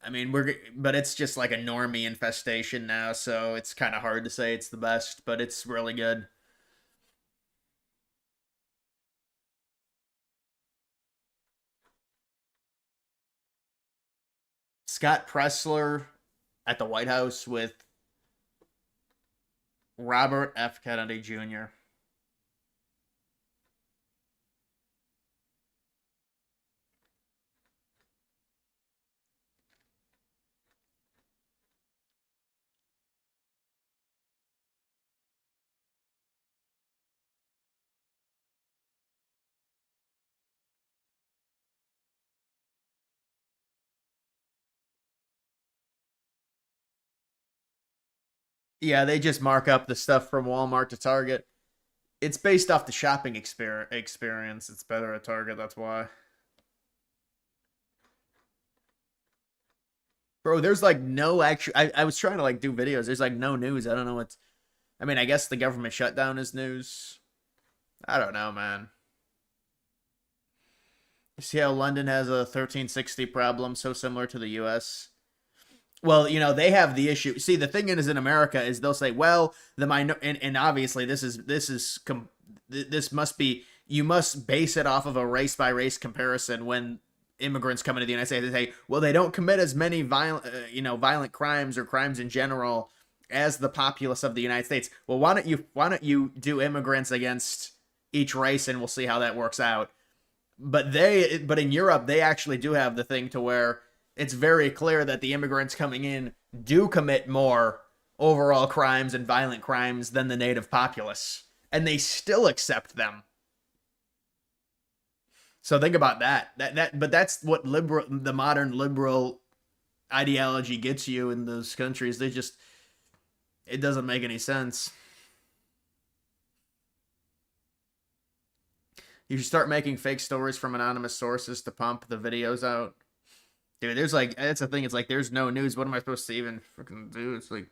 I mean, but it's just like a normie infestation now, so it's kind of hard to say it's the best, but it's really good. Scott Pressler at the White House with Robert F. Kennedy Jr. Yeah, they just mark up the stuff from Walmart to Target. It's based off the shopping experience. It's better at Target, that's why. Bro, there's like no actual. I was trying to like do videos. There's like no news. I don't know what's. I mean, I guess the government shutdown is news. I don't know, man. You see how London has a 1360 problem, so similar to the US? Well, you know, they have the issue. See, the thing is in America is they'll say, well, and obviously this must be, you must base it off of a race by race comparison when immigrants come into the United States. They say, well, they don't commit as many violent crimes or crimes in general as the populace of the United States. Well, why don't you do immigrants against each race and we'll see how that works out. But in Europe, they actually do have the thing to where it's very clear that the immigrants coming in do commit more overall crimes and violent crimes than the native populace, and they still accept them. So think about that. But that's what the modern liberal ideology gets you in those countries. It doesn't make any sense. You should start making fake stories from anonymous sources to pump the videos out. Dude, that's the thing. It's like, there's no news. What am I supposed to even freaking do? It's like,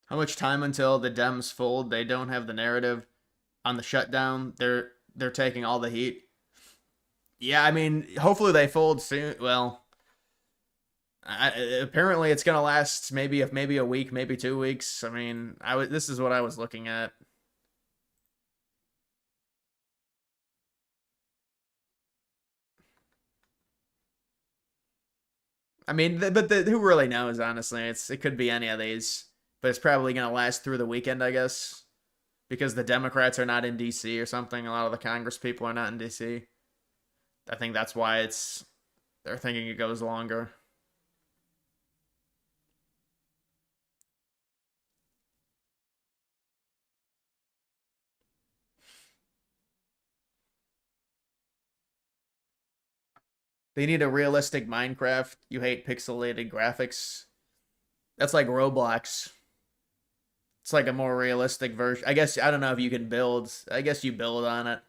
how much time until the Dems fold? They don't have the narrative on the shutdown. They're taking all the heat. Yeah, I mean, hopefully they fold soon. Well, apparently it's gonna last maybe a week, maybe 2 weeks. I mean, this is what I was looking at. I mean, who really knows? Honestly, it could be any of these, but it's probably gonna last through the weekend, I guess, because the Democrats are not in D.C. or something. A lot of the Congress people are not in D.C. I think that's why they're thinking it goes longer. They need a realistic Minecraft. You hate pixelated graphics. That's like Roblox. It's like a more realistic version. I guess, I don't know if you can build. I guess you build on it.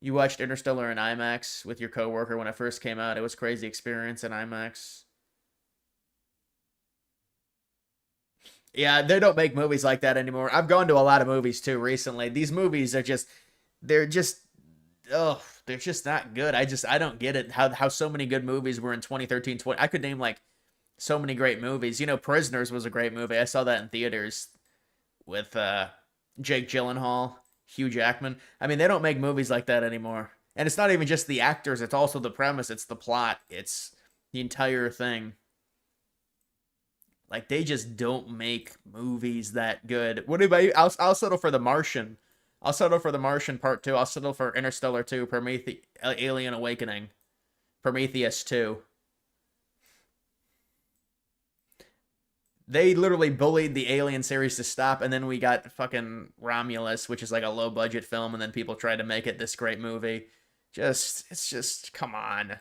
You watched Interstellar in IMAX with your coworker when it first came out. It was a crazy experience in IMAX. Yeah, they don't make movies like that anymore. I've gone to a lot of movies too recently. These movies are they're just they're just not good. I don't get it how so many good movies were in 2013, 20. I could name like so many great movies. You know, Prisoners was a great movie. I saw that in theaters with Jake Gyllenhaal, Hugh Jackman. I mean, they don't make movies like that anymore. And it's not even just the actors, it's also the premise, it's the plot, it's the entire thing. Like, they just don't make movies that good. What about you? I'll settle for The Martian. I'll settle for The Martian Part 2. I'll settle for Interstellar 2, Alien Awakening, Prometheus 2. They literally bullied the Alien series to stop, and then we got fucking Romulus, which is like a low budget film, and then people tried to make it this great movie. It's just, come on.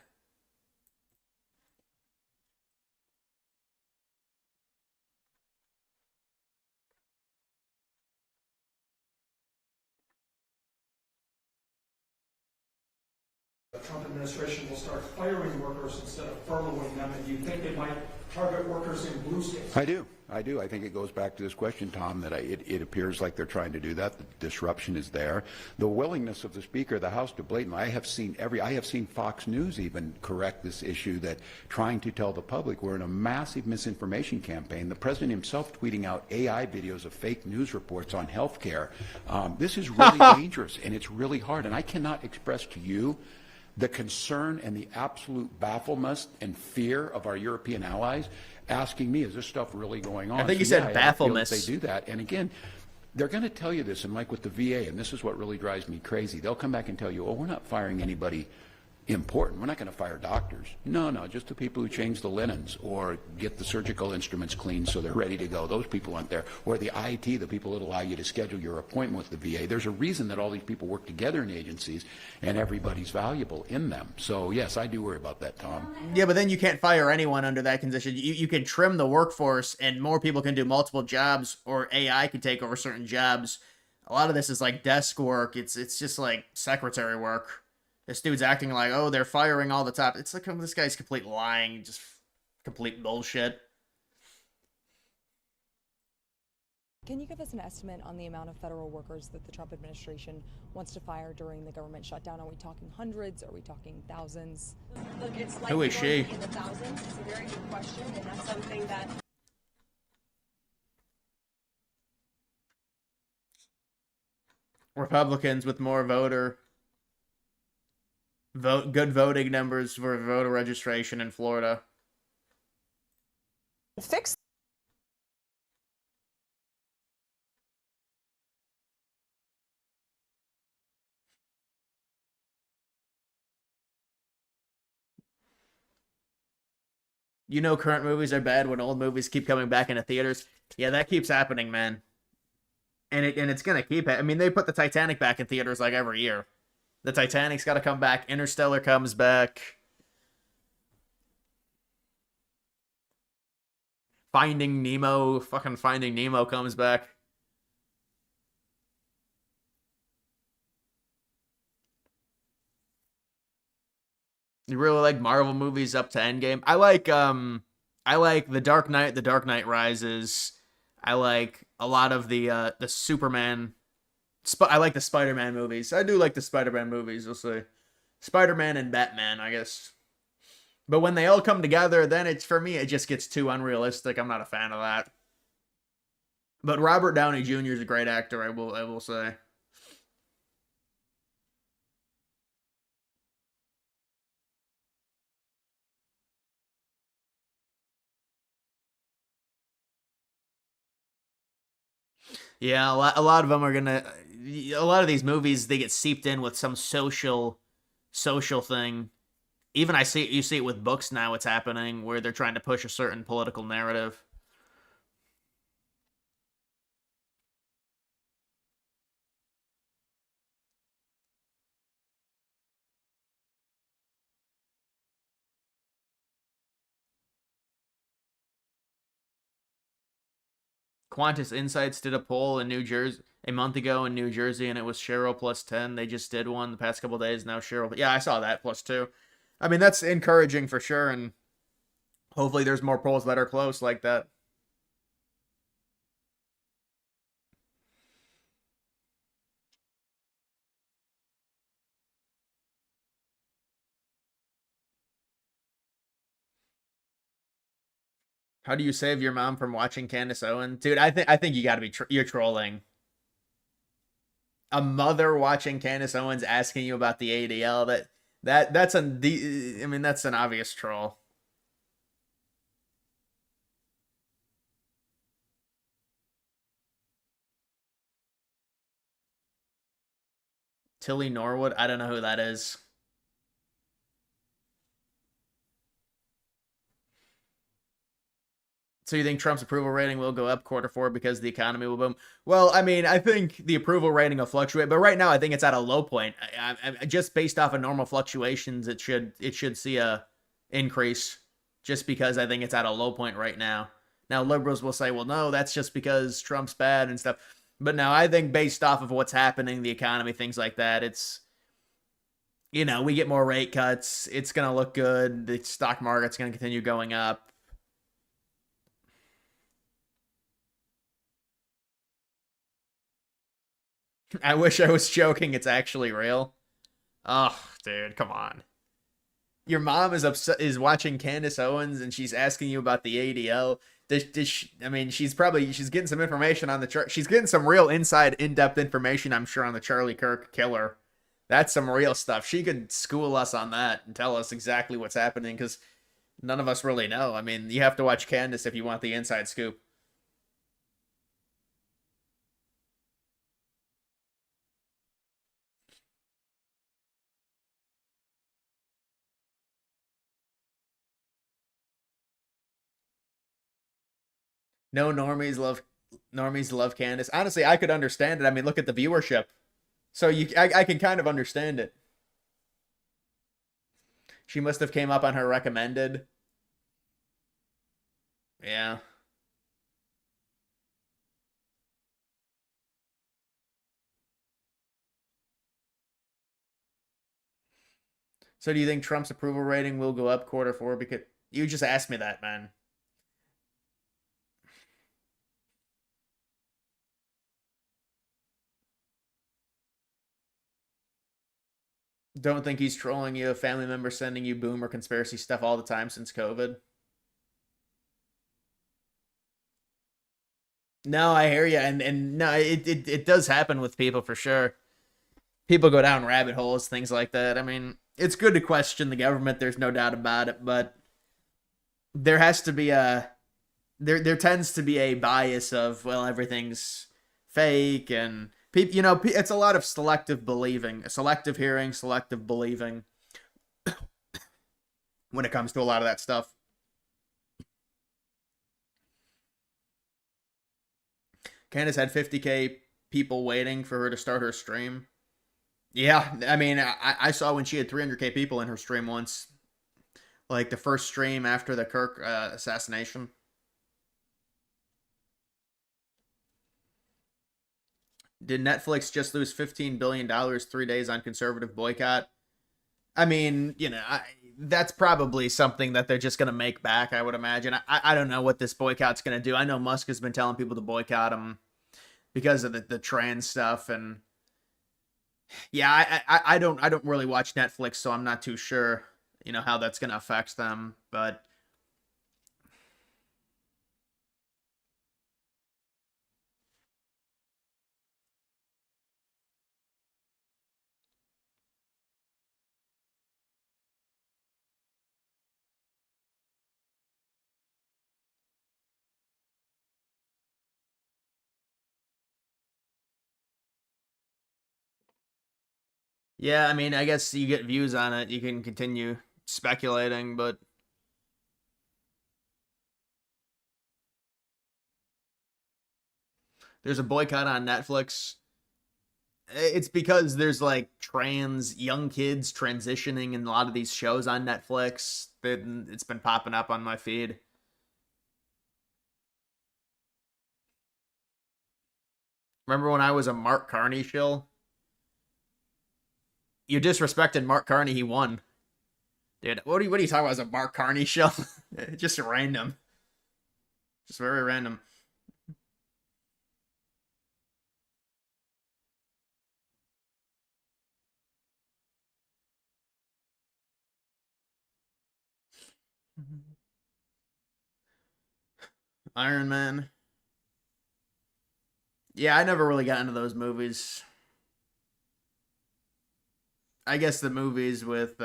The Trump administration will start firing workers instead of furloughing them, and do you think they might target workers in blue states? I do. I think it goes back to this question, Tom, that it appears like they're trying to do that. The disruption is there. The willingness of the Speaker of the House to blatantly, I have seen Fox News even correct this issue, that trying to tell the public we're in a massive misinformation campaign. The President himself tweeting out AI videos of fake news reports on health care. This is really dangerous, and it's really hard. And I cannot express to you the concern and the absolute bafflement and fear of our European allies asking me, is this stuff really going on? I think you said I bafflement. feel that they do that. And again, they're going to tell you this, and like with the VA, and this is what really drives me crazy, they'll come back and tell you, oh, we're not firing anybody important. We're not going to fire doctors. No, just the people who change the linens or get the surgical instruments cleaned so they're ready to go. Those people aren't there. Or the IT, the people that allow you to schedule your appointment with the VA. There's a reason that all these people work together in agencies, and everybody's valuable in them. So, yes, I do worry about that, Tom. Yeah, but then you can't fire anyone under that condition. You can trim the workforce, and more people can do multiple jobs, or AI can take over certain jobs. A lot of this is like desk work. It's just like secretary work. This dude's acting like, oh, they're firing all the top. It's like, this guy's complete lying, just complete bullshit. Can you give us an estimate on the amount of federal workers that the Trump administration wants to fire during the government shutdown? Are we talking hundreds? Are we talking thousands? Look, it's like Who is she? in the thousands. It's a very good question, and that's something that Republicans with more good voting numbers for voter registration in Florida. Fix. You know, current movies are bad when old movies keep coming back into theaters. Yeah, that keeps happening, man. And it's gonna keep it. I mean, they put the Titanic back in theaters like every year. The Titanic's got to come back. Interstellar comes back. Finding Nemo comes back. You really like Marvel movies up to Endgame? I like The Dark Knight, The Dark Knight Rises. I like a lot of the Superman. I like the Spider-Man movies. I do like the Spider-Man movies, we'll see. Spider-Man and Batman, I guess. But when they all come together, then for me, it just gets too unrealistic. I'm not a fan of that. But Robert Downey Jr. is a great actor, I will say. Yeah, a lot of them are gonna. A lot of these movies, they get seeped in with some social thing. Even you see it with books now. It's happening where they're trying to push a certain political narrative. Qantas Insights did a poll in New Jersey a month ago in New Jersey, and it was Cheryl plus 10. They just did one the past couple days. Now Cheryl, yeah, I saw that plus 2. I mean, that's encouraging for sure, and hopefully there's more polls that are close like that. How do you save your mom from watching Candace Owens? Dude, I think you got to be you're trolling. A mother watching Candace Owens asking you about the ADL, that's an obvious troll. Tilly Norwood, I don't know who that is. So you think Trump's approval rating will go up quarter four because the economy will boom? Well, I mean, I think the approval rating will fluctuate, but right now I think it's at a low point. Just based off of normal fluctuations, it should see a increase. Just because I think it's at a low point right now. Now liberals will say, well, no, that's just because Trump's bad and stuff. But no, I think based off of what's happening, the economy, things like that, it's we get more rate cuts. It's gonna look good. The stock market's gonna continue going up. I wish I was joking. It's actually real. Oh, dude, come on. Your mom is watching Candace Owens and she's asking you about the ADL. I mean, she's getting some information on the chart. She's getting some real inside, in-depth information, I'm sure, on the Charlie Kirk killer. That's some real stuff. She could school us on that and tell us exactly what's happening because none of us really know. I mean, you have to watch Candace if you want the inside scoop. No normies love Candace. Honestly, I could understand it. I mean, look at the viewership. So I can kind of understand it. She must have came up on her recommended. Yeah. So do you think Trump's approval rating will go up quarter four? Because you just asked me that, man. Don't think he's trolling you. A family member sending you boomer conspiracy stuff all the time since COVID. No, I hear you, and no, it does happen with people for sure. People go down rabbit holes, things like that. I mean, it's good to question the government. There's no doubt about it, but there has to be there tends to be a bias of, well, everything's fake, and people, it's a lot of selective believing, selective hearing, selective believing when it comes to a lot of that stuff. Candace had 50K people waiting for her to start her stream. Yeah, I mean, I saw when she had 300K people in her stream once, like the first stream after the Kirk assassination. Did Netflix just lose $15 billion 3 days on conservative boycott? I mean, that's probably something that they're just going to make back, I would imagine. I don't know what this boycott's going to do. I know Musk has been telling people to boycott him because of the trans stuff. And yeah, I don't really watch Netflix, so I'm not too sure, how that's going to affect them. But yeah, I mean, I guess you get views on it. You can continue speculating, but there's a boycott on Netflix. It's because there's like trans young kids transitioning in a lot of these shows on Netflix. It's been popping up on my feed. Remember when I was a Mark Carney shill? You disrespected Mark Carney. He won, dude. What are you talking about? As a Mark Carney shill? Just random. Just very random. Iron Man. Yeah, I never really got into those movies. I guess the movies with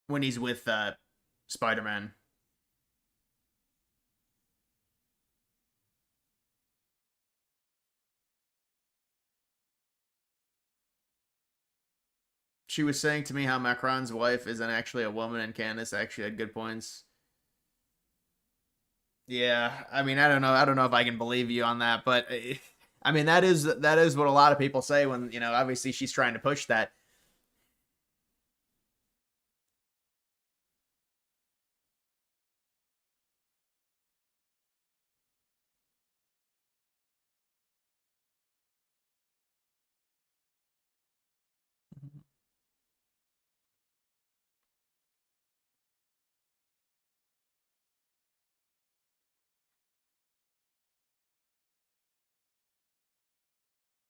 when he's with Spider-Man. She was saying to me how Macron's wife isn't actually a woman, and Candace actually had good points. Yeah, I mean, I don't know. I don't know if I can believe you on that, but I mean, that is what a lot of people say when, obviously she's trying to push that.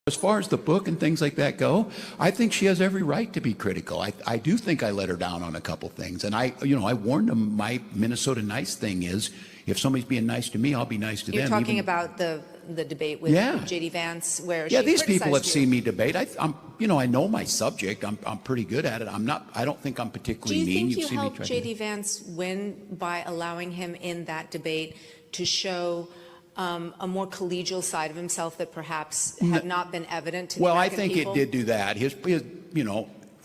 As far as the book and things like that go, I think she has every right to be critical. I do think I let her down on a couple things. And I warned them, my Minnesota nice thing is, if somebody's being nice to me, I'll be nice to them. You're talking about the debate with J.D. Vance, where yeah, she these people have you. seen me debate. I know my subject. I'm pretty good at it. I don't think I'm particularly mean. Do you think you helped J.D. Vance win by allowing him in that debate to show a more collegial side of himself that perhaps had not been evident to the American I think people? it did do that. His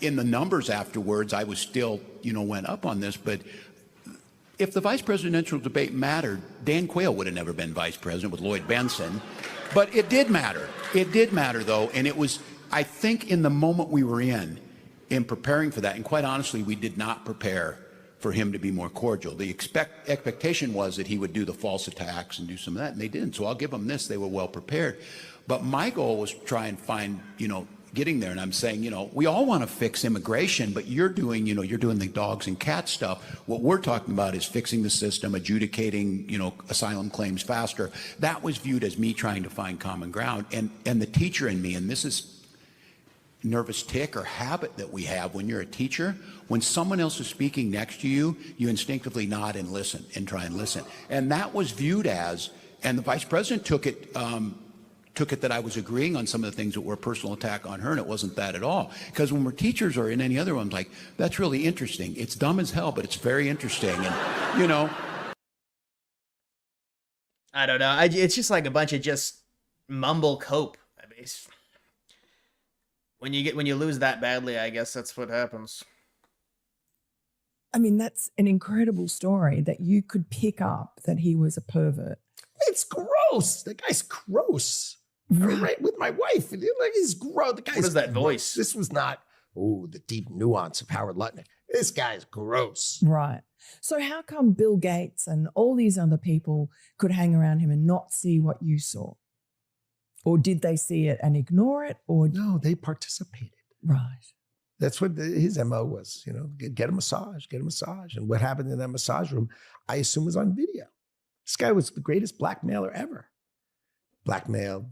in the numbers afterwards, I was still, went up on this, but if the vice presidential debate mattered, Dan Quayle would have never been vice president with Lloyd Benson. But it did matter. It did matter, though, and it was, I think, in the moment we were in preparing for that, and quite honestly, we did not prepare for him to be more cordial. The expectation was that he would do the false attacks and do some of that, and they didn't. So I'll give them this. They were well prepared. But my goal was to try and find, getting there. And I'm saying, we all want to fix immigration, but you're doing the dogs and cats stuff. What we're talking about is fixing the system, adjudicating, asylum claims faster. That was viewed as me trying to find common ground. And the teacher in me, and this is nervous tick or habit that we have when you're a teacher, when someone else is speaking next to you, you instinctively nod and listen and try and listen. And that was viewed as, and the vice president took it that I was agreeing on some of the things that were a personal attack on her, and it wasn't that at all. Because when we're teachers or in any other one, like, that's really interesting. It's dumb as hell, but it's very interesting. And, I don't know. It's just like a bunch of just mumble cope. I mean, when you lose that badly, I guess that's what happens. I mean, that's an incredible story that you could pick up that he was a pervert. It's gross. The guy's gross. Right with my wife. Like, he's gross. The guy's what is that gross. voice? This was not, the deep nuance of Howard Lutnick. This guy's gross. Right. So how come Bill Gates and all these other people could hang around him and not see what you saw? Or did they see it and ignore it? Or no, they participated. Right. That's what his MO was, get a massage, get a massage. And what happened in that massage room, I assume, was on video. This guy was the greatest blackmailer ever. Blackmailed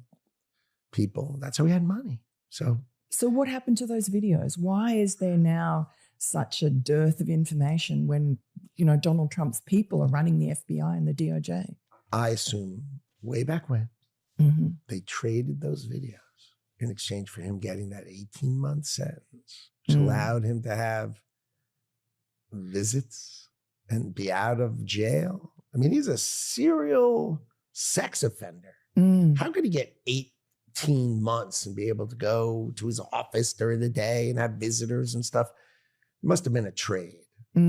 people. That's how he had money. So what happened to those videos? Why is there now such a dearth of information when, Donald Trump's people are running the FBI and the DOJ? I assume way back when, they traded those videos in exchange for him getting that 18-month sentence, which allowed him to have visits and be out of jail. I mean, he's a serial sex offender. How could he get 18 months and be able to go to his office during the day and have visitors and stuff? It must have been a trade.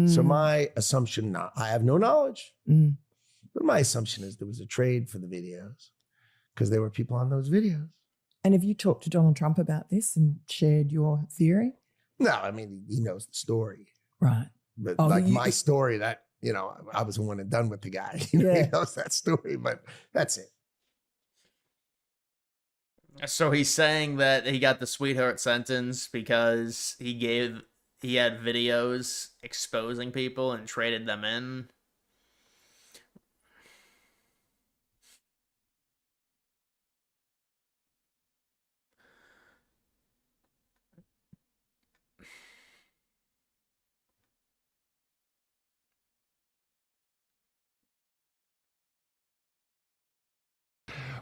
So my assumption, I have no knowledge, but my assumption is there was a trade for the videos because there were people on those videos. And have you talked to Donald Trump about this and shared your theory? No, I mean, he knows the story. Right. But my story, that, I was the one and done with the guy. He knows that story, but that's it. So he's saying that he got the sweetheart sentence because he had videos exposing people and traded them in.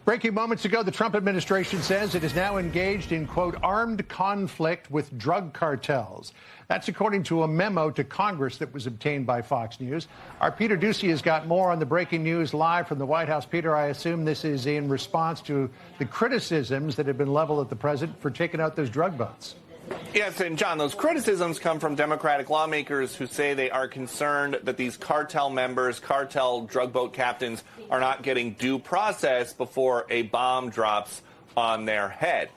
Breaking moments ago, the Trump administration says it is now engaged in, quote, armed conflict with drug cartels. That's according to a memo to Congress that was obtained by Fox News. Our Peter Ducey has got more on the breaking news live from the White House. Peter, I assume this is in response to the criticisms that have been leveled at the president for taking out those drug boats. Yes, and John, those criticisms come from Democratic lawmakers who say they are concerned that these cartel members, cartel drug boat captains, are not getting due process before a bomb drops on their head.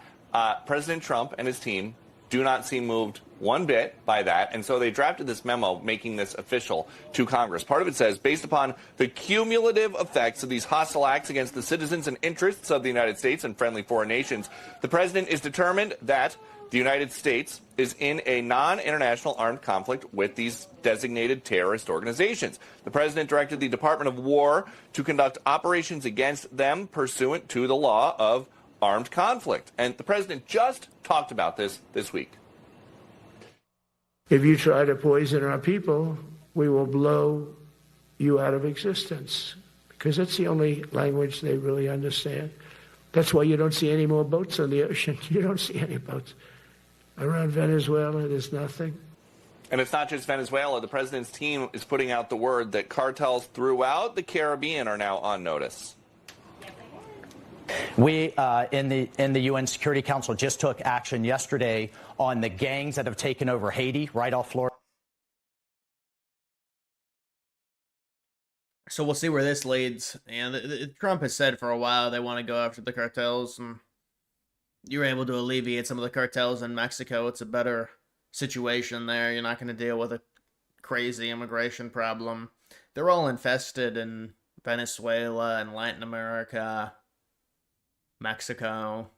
President Trump and his team do not seem moved one bit by that, and so they drafted this memo making this official to Congress. Part of it says, based upon the cumulative effects of these hostile acts against the citizens and interests of the United States and friendly foreign nations, the president is determined that the United States is in a non-international armed conflict with these designated terrorist organizations. The president directed the Department of War to conduct operations against them pursuant to the law of armed conflict. And the president just talked about this week. If you try to poison our people, we will blow you out of existence, because that's the only language they really understand. That's why you don't see any more boats on the ocean. You don't see any boats. Around Venezuela, there's nothing. And it's not just Venezuela. The president's team is putting out the word that cartels throughout the Caribbean are now on notice. We in the UN Security Council just took action yesterday on the gangs that have taken over Haiti right off Florida. So we'll see where this leads. And Trump has said for a while they want to go after the cartels, and you're able to alleviate some of the cartels in Mexico. It's a better situation there. You're not going to deal with a crazy immigration problem. They're all infested in Venezuela and Latin America, Mexico.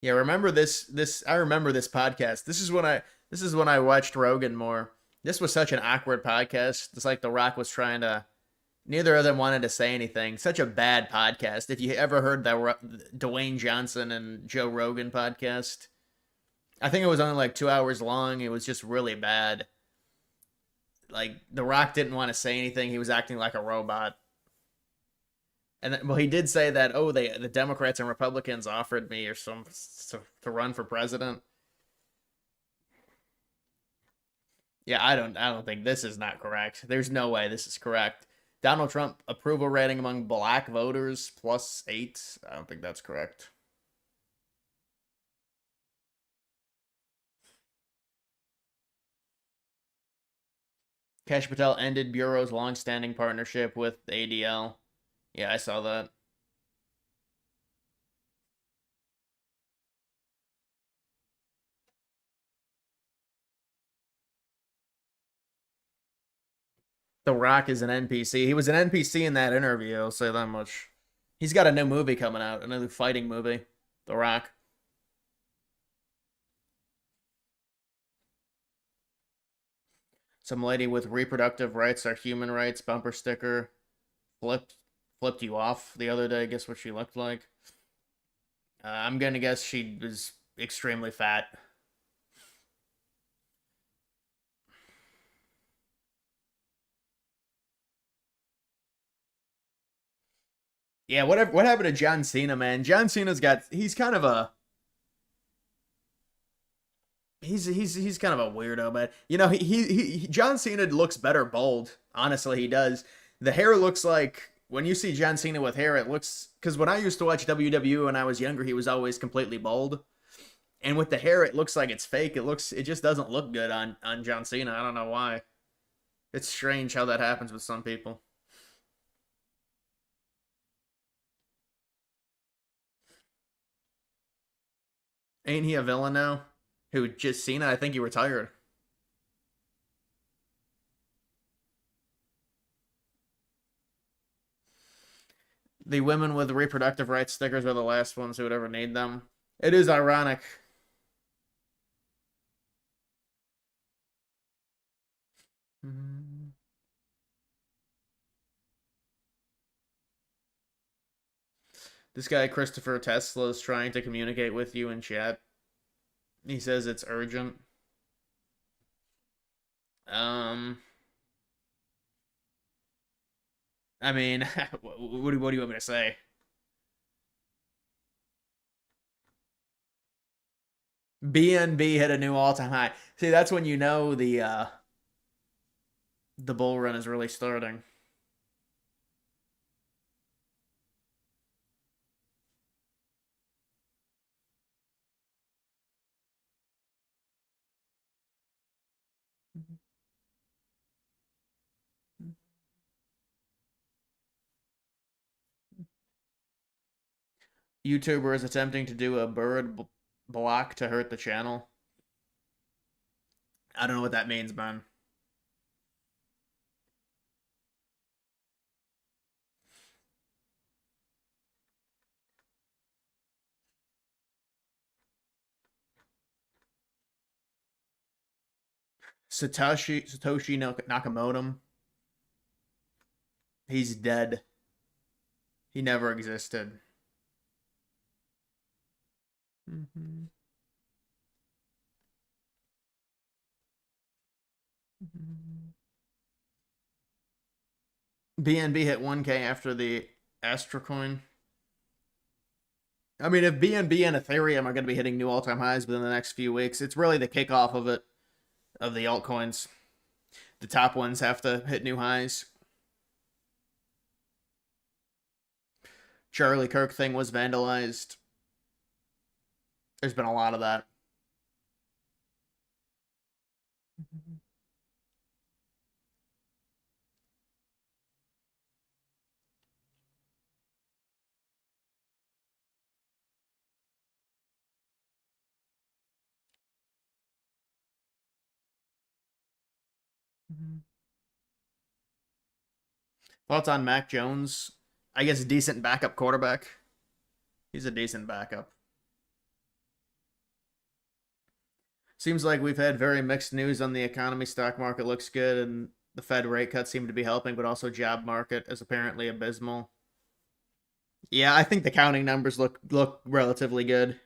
Yeah, remember this I remember this podcast. This is when I watched Rogan more. This was such an awkward podcast. It's like The Rock was trying to, neither of them wanted to say anything. Such a bad podcast. If you ever heard that Dwayne Johnson and Joe Rogan podcast, I think it was only like 2 hours long. It was just really bad. Like, The Rock didn't want to say anything. He was acting like a robot. And well, he did say that, the Democrats and Republicans offered me to run for president. Yeah, I don't think this is not correct. There's no way this is correct. Donald Trump approval rating among black voters +8. I don't think that's correct. Kash Patel ended Bureau's long-standing partnership with ADL. Yeah, I saw that. The Rock is an NPC. He was an NPC in that interview, I'll say that much. He's got a new movie coming out, another fighting movie. The Rock. Some lady with reproductive rights are human rights bumper sticker flipped you off the other day. Guess what she looked like? I'm gonna guess she was extremely fat. Yeah, what happened to John Cena, man? John Cena's he's kind of a he's kind of a weirdo, but you know, he John Cena looks better bald. Honestly, he does. The hair looks like, when you see John Cena with hair, it looks, because when I used to watch WWE when I was younger, he was always completely bald. And with the hair, it looks like it's fake. It just doesn't look good on John Cena. I don't know why. It's strange how that happens with some people. Ain't he a villain now? Who, just Cena? I think he retired. The women with reproductive rights stickers are the last ones who would ever need them. It is ironic. This guy, Christopher Tesla, is trying to communicate with you in chat. He says it's urgent. I mean, what do you want me to say? BNB hit a new all-time high. See, that's when you know the bull run is really starting. YouTuber is attempting to do a bird block to hurt the channel. I don't know what that means, man. Satoshi Nakamoto. He's dead. He never existed. Mm-hmm. BNB hit 1K after the Astra coin. I mean, if BNB and Ethereum are going to be hitting new all-time highs within the next few weeks, it's really the kickoff of it, of the altcoins. The top ones have to hit new highs. Charlie Kirk thing was vandalized. There's been a lot of that. Thoughts on Mac Jones? I guess decent backup quarterback. He's a decent backup. Seems like we've had very mixed news on the economy. Stock market looks good, and the Fed rate cuts seem to be helping, but also job market is apparently abysmal. Yeah, I think the counting numbers look relatively good.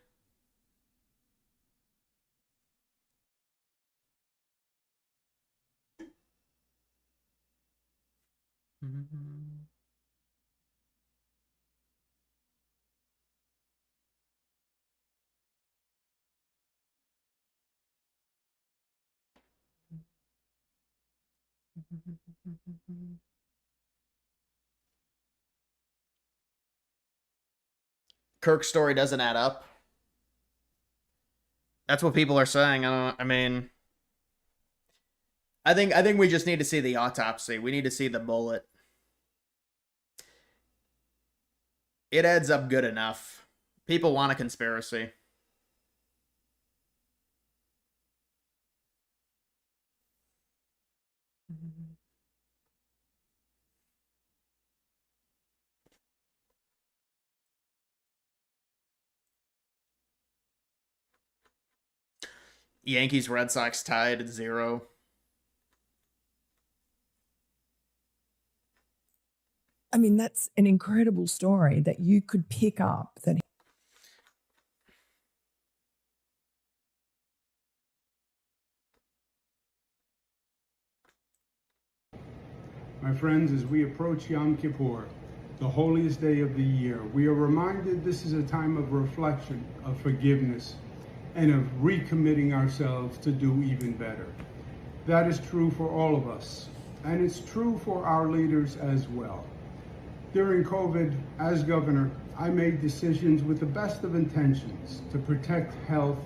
Kirk's story doesn't add up. That's what people are saying. I mean, I think we just need to see the autopsy. We need to see the bullet. It adds up good enough. People want a conspiracy. Yankees Red Sox tied at 0. I mean, that's an incredible story that you could pick up that. My friends, as we approach Yom Kippur, the holiest day of the year, we are reminded this is a time of reflection, of forgiveness, and of recommitting ourselves to do even better. That is true for all of us, and it's true for our leaders as well. During COVID, as governor, I made decisions with the best of intentions to protect health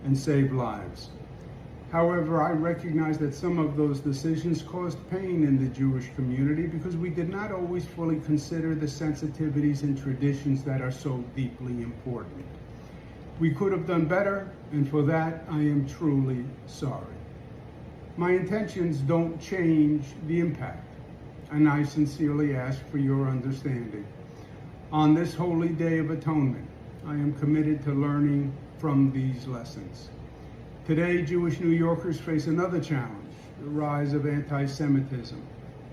and save lives. However, I recognize that some of those decisions caused pain in the Jewish community because we did not always fully consider the sensitivities and traditions that are so deeply important. We could have done better, and for that, I am truly sorry. My intentions don't change the impact, and I sincerely ask for your understanding. On this holy day of atonement, I am committed to learning from these lessons. Today, Jewish New Yorkers face another challenge, the rise of anti-Semitism.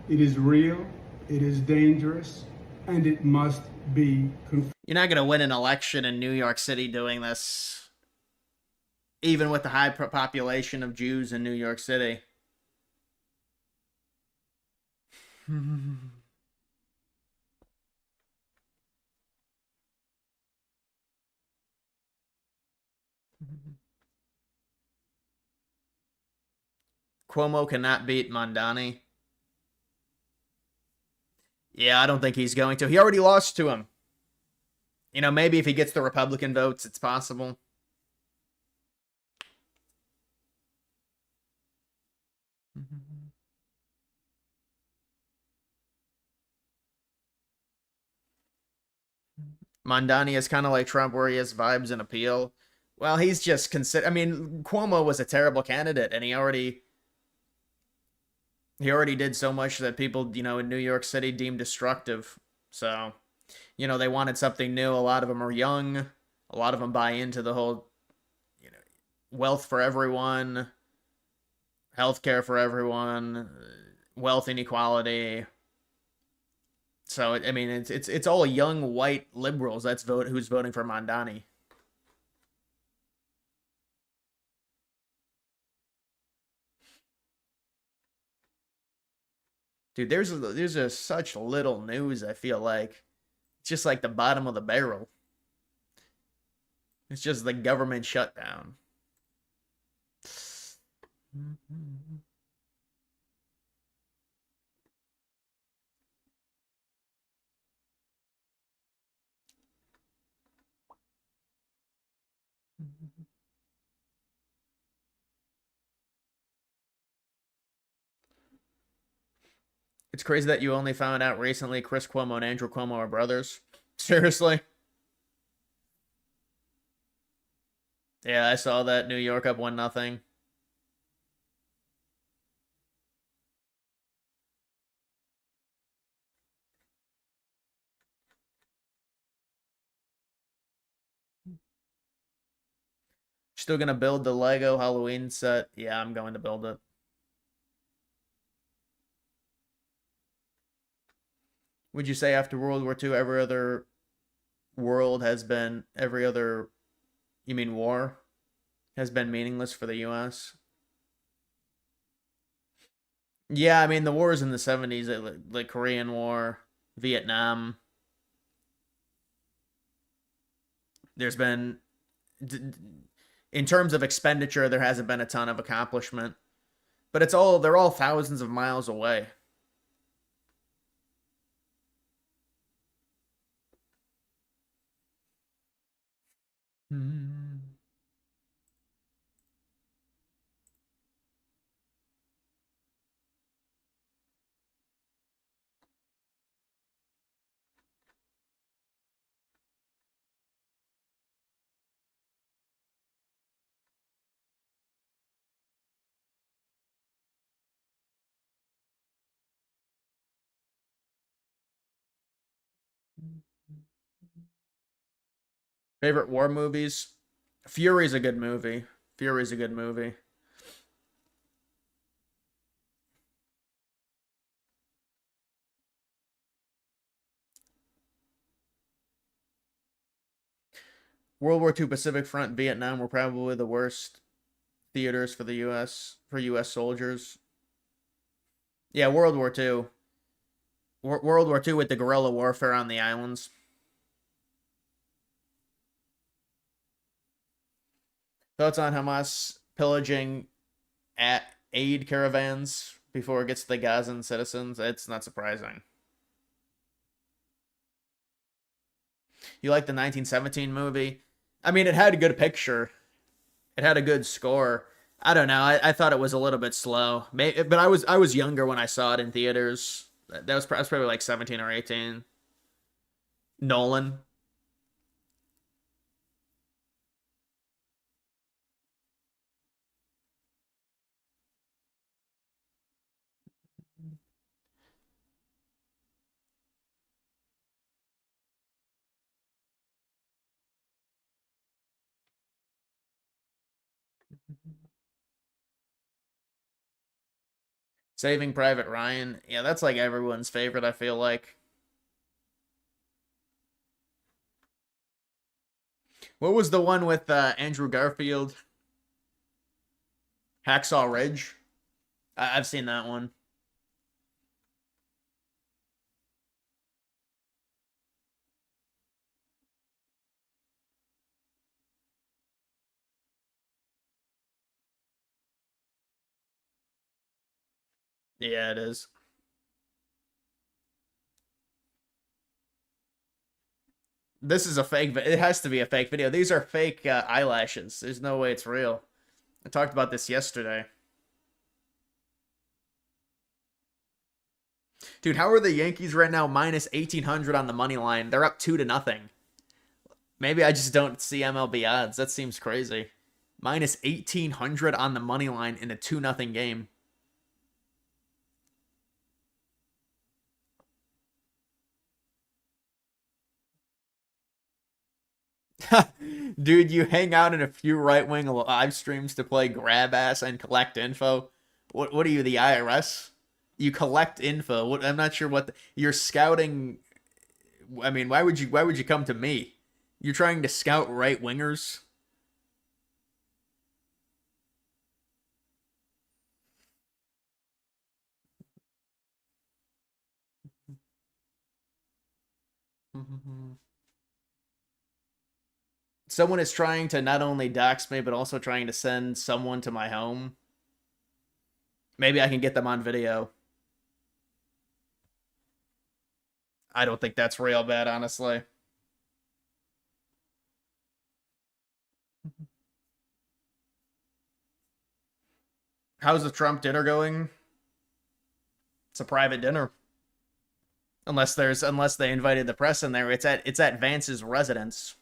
It is real, it is dangerous, and it must be confronted. You're not going to win an election in New York City doing this, even with the high population of Jews in New York City. Cuomo cannot beat Mondani. Yeah, I don't think he's going to. He already lost to him. You know, maybe if he gets the Republican votes, it's possible. Mondani is kind of like Trump, where he has vibes and appeal. Well, he's just consider. I mean, Cuomo was a terrible candidate, and he already did so much that people, you know, in New York City deemed destructive. So, you know, they wanted something new. A lot of them are young. A lot of them buy into the whole, you know, wealth for everyone, healthcare for everyone, wealth inequality. So I mean, it's all young white liberals who's voting for Mondani. Dude, there's just such little news. I feel like it's just like the bottom of the barrel. It's just the government shutdown. It's crazy that you only found out recently Chris Cuomo and Andrew Cuomo are brothers. Seriously? Yeah, I saw that. New York up 1-0. Still gonna build the Lego Halloween set. Yeah, I'm going to build it. Would you say after World War II, every other you mean war, has been meaningless for the U.S.? Yeah, I mean, the wars in the 70s, like Korean War, Vietnam, there's been, in terms of expenditure, there hasn't been a ton of accomplishment. But they're all thousands of miles away. Favorite war movies? Fury's a good movie. Fury's a good movie. World War II, Pacific Front, Vietnam were probably the worst theaters for the U.S. soldiers. Yeah, World War II. World War II with the guerrilla warfare on the islands. Thoughts on Hamas pillaging at aid caravans before it gets to the Gazan citizens? It's not surprising. You like the 1917 movie? I mean, it had a good picture. It had a good score. I don't know. I thought it was a little bit slow. But I was younger when I saw it in theaters. I was probably like 17 or 18. Nolan. Saving Private Ryan. Yeah, that's like everyone's favorite, I feel like. What was the one with Andrew Garfield? Hacksaw Ridge? I've seen that one. Yeah, it is. This is a fake. It has to be a fake video. These are fake eyelashes. There's no way it's real. I talked about this yesterday. Dude, how are the Yankees right now minus 1,800 on the money line? They're up 2-0. Maybe I just don't see MLB odds. That seems crazy. Minus 1,800 on the money line in a 2-0 game. Dude, you hang out in a few right-wing live streams to play grab ass and collect info. What are you, the IRS? You collect info. I'm not sure what you're scouting. I mean, why would you come to me? You're trying to scout right-wingers? Someone is trying to not only dox me, but also trying to send someone to my home. Maybe I can get them on video. I don't think that's real bad, honestly. How's the Trump dinner going? It's a private dinner. Unless they invited the press in there. It's at Vance's residence.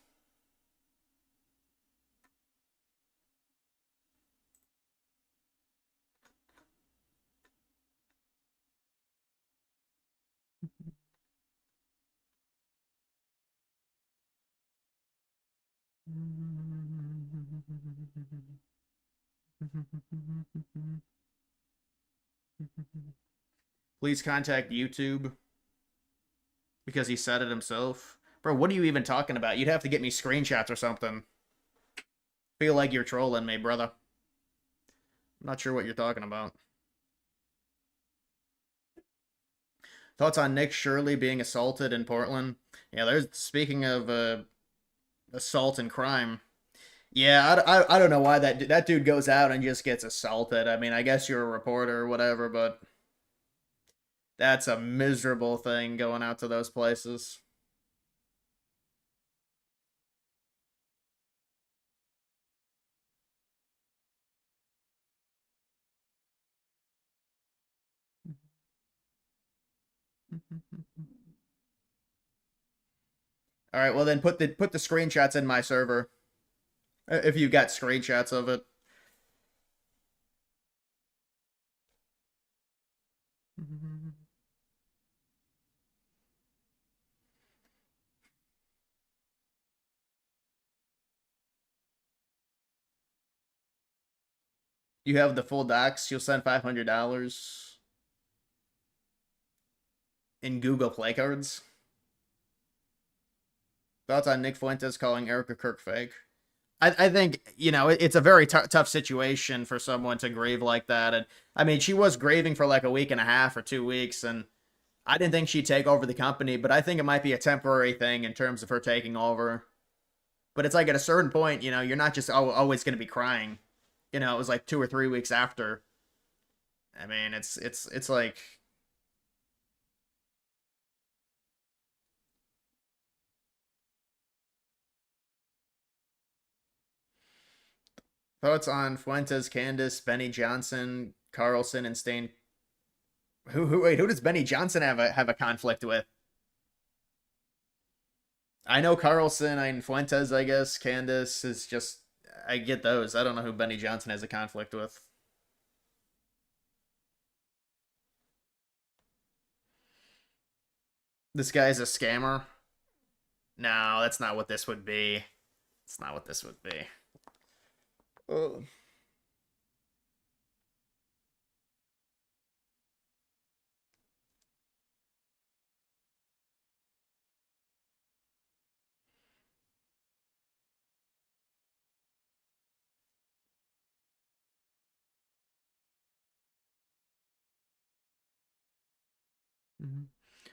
Please contact YouTube because he said it himself. Bro, what are you even talking about? You'd have to get me screenshots or something. Feel like you're trolling me, brother. I'm not sure what you're talking about. Thoughts on Nick Shirley being assaulted in Portland? Yeah, there's speaking of assault and crime. Yeah, I don't know why that dude goes out and just gets assaulted. I mean, I guess you're a reporter or whatever, but that's a miserable thing going out to those places. All right, well then put the screenshots in my server if you got screenshots of it. You have the full docs. You'll send $500 in Google Play cards. Thoughts on Nick Fuentes calling Erica Kirk fake? I think, you know, it's a very tough situation for someone to grieve like that. And I mean, she was grieving for like a week and a half or 2 weeks, and I didn't think she'd take over the company, but I think it might be a temporary thing in terms of her taking over. But it's like at a certain point, you know, you're not just always going to be crying. You know, it was like 2 or 3 weeks after. I mean, it's like thoughts on Fuentes, Candace, Benny Johnson, Carlson, and Stain. Who does Benny Johnson have a conflict with? I know Carlson and Fuentes, I guess. Candace is just I get those. I don't know who Benny Johnson has a conflict with. This guy's a scammer. No, that's not what this would be. It's not what this would be. Oh.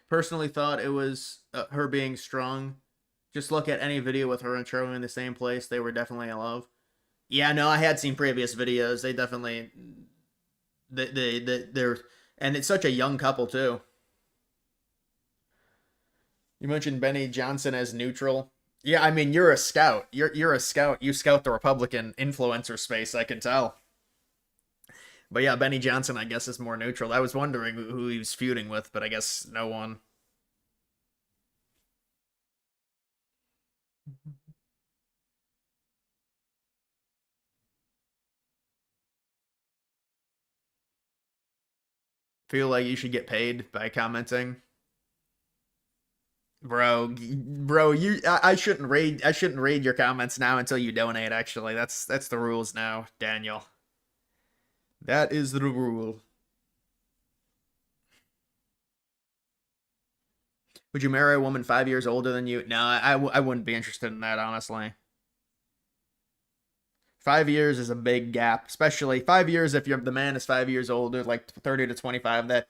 Personally thought it was her being strong. Just look at any video with her and Charlie in the same place. They were definitely in love. Yeah, no, I had seen previous videos. They definitely they're And it's such a young couple, too. You mentioned Benny Johnson as neutral. Yeah, I mean, you're a scout. You're a scout. You scout the Republican influencer space, I can tell. But yeah, Benny Johnson, I guess, is more neutral. I was wondering who he was feuding with, but I guess no one. Feel like you should get paid by commenting. Bro, I shouldn't read your comments now until you donate, actually. That's the rules now, Daniel. That is the rule. Would you marry a woman 5 years older than you? No, I wouldn't be interested in that, honestly. 5 years is a big gap, especially 5 years if the man is 5 years older, like 30 to 25. That,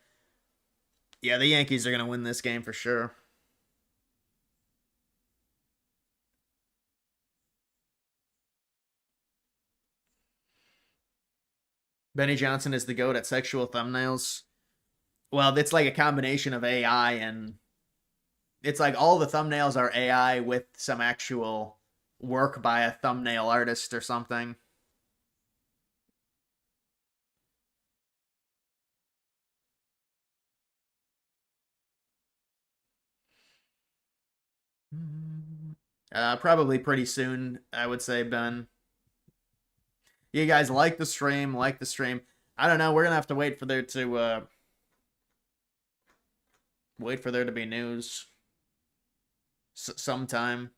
yeah, the Yankees are gonna win this game for sure. Benny Johnson is the GOAT at sexual thumbnails. Well, it's like a combination of AI and it's like all the thumbnails are AI with some actual work by a thumbnail artist or something. Probably pretty soon, I would say, Ben. You guys like the stream, like the stream. I don't know. We're gonna have to wait for there to be news sometime.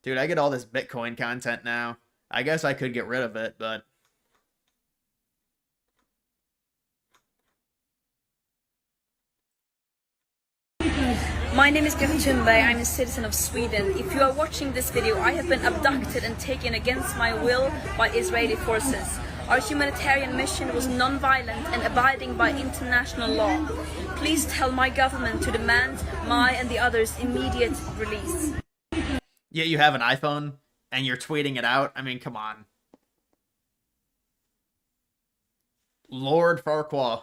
Dude, I get all this Bitcoin content now. I guess I could get rid of it, but My name is Gökhan Tunberg. I'm a citizen of Sweden. If you are watching this video, I have been abducted and taken against my will by Israeli forces. Our humanitarian mission was non-violent and abiding by international law. Please tell my government to demand my and the others' immediate release. yeah, you have an iPhone and you're tweeting it out. I mean, come on. Lord Farquaad.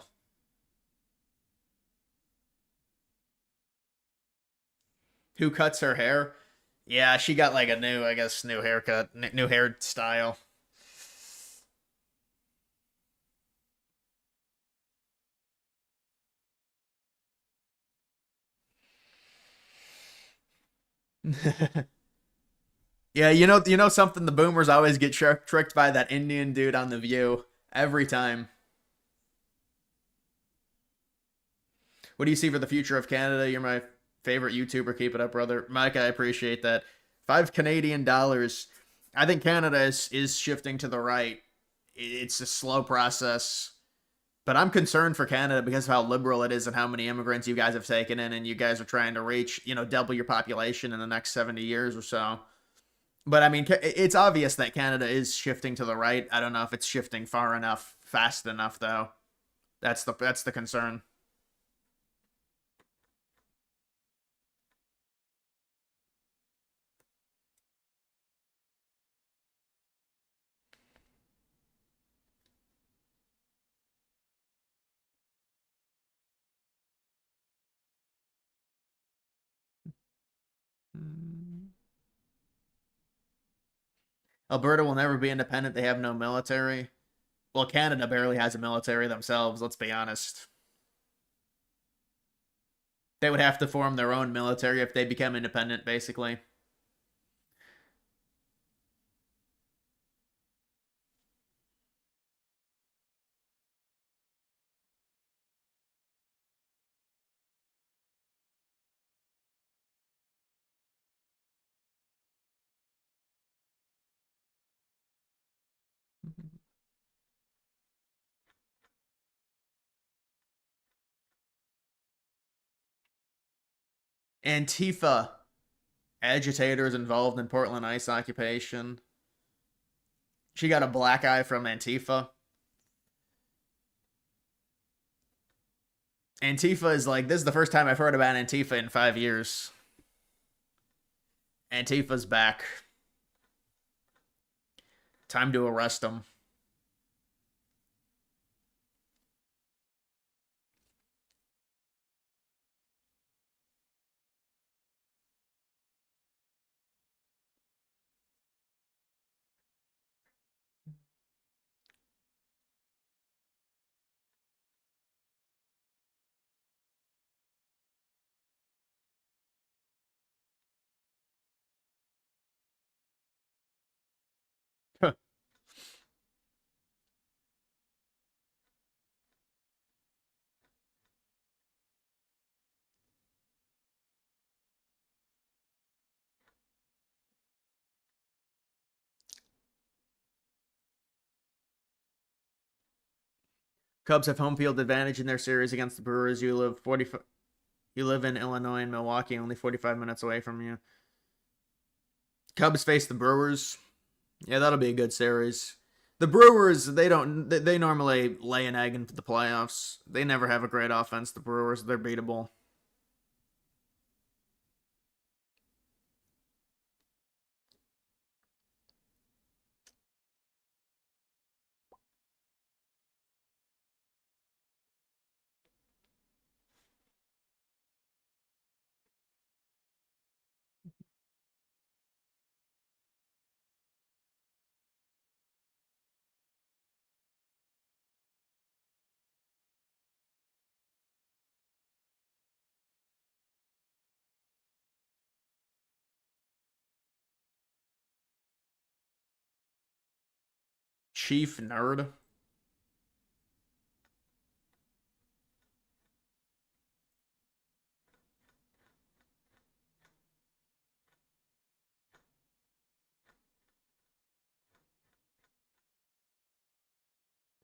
Who cuts her hair? Yeah, she got like a new haircut, new hairstyle. Yeah, you know something. The boomers always get tricked by that Indian dude on The View every time. What do you see for the future of Canada? You're my favorite YouTuber. Keep it up, brother. Mike, I appreciate that. $5 Canadian. I think Canada is shifting to the right. It's a slow process. But I'm concerned for Canada because of how liberal it is and how many immigrants you guys have taken in, and you guys are trying to reach, double your population in the next 70 years or so. But I mean, it's obvious that Canada is shifting to the right. I don't know if it's shifting far enough, fast enough, though. That's the concern. Alberta will never be independent. They have no military. Well, Canada barely has a military themselves, let's be honest. They would have to form their own military if they become independent, basically. Antifa agitators involved in Portland ICE occupation. She got a black eye from Antifa. Antifa is like, this is the first time I've heard about Antifa in 5 years. Antifa's back. Time to arrest them. Cubs have home field advantage in their series against the Brewers. You live in Illinois and Milwaukee, only 45 minutes away from you. Cubs face the Brewers. Yeah, that'll be a good series. The Brewers, they normally lay an egg into the playoffs. They never have a great offense, the Brewers. They're beatable. Chief Nerd.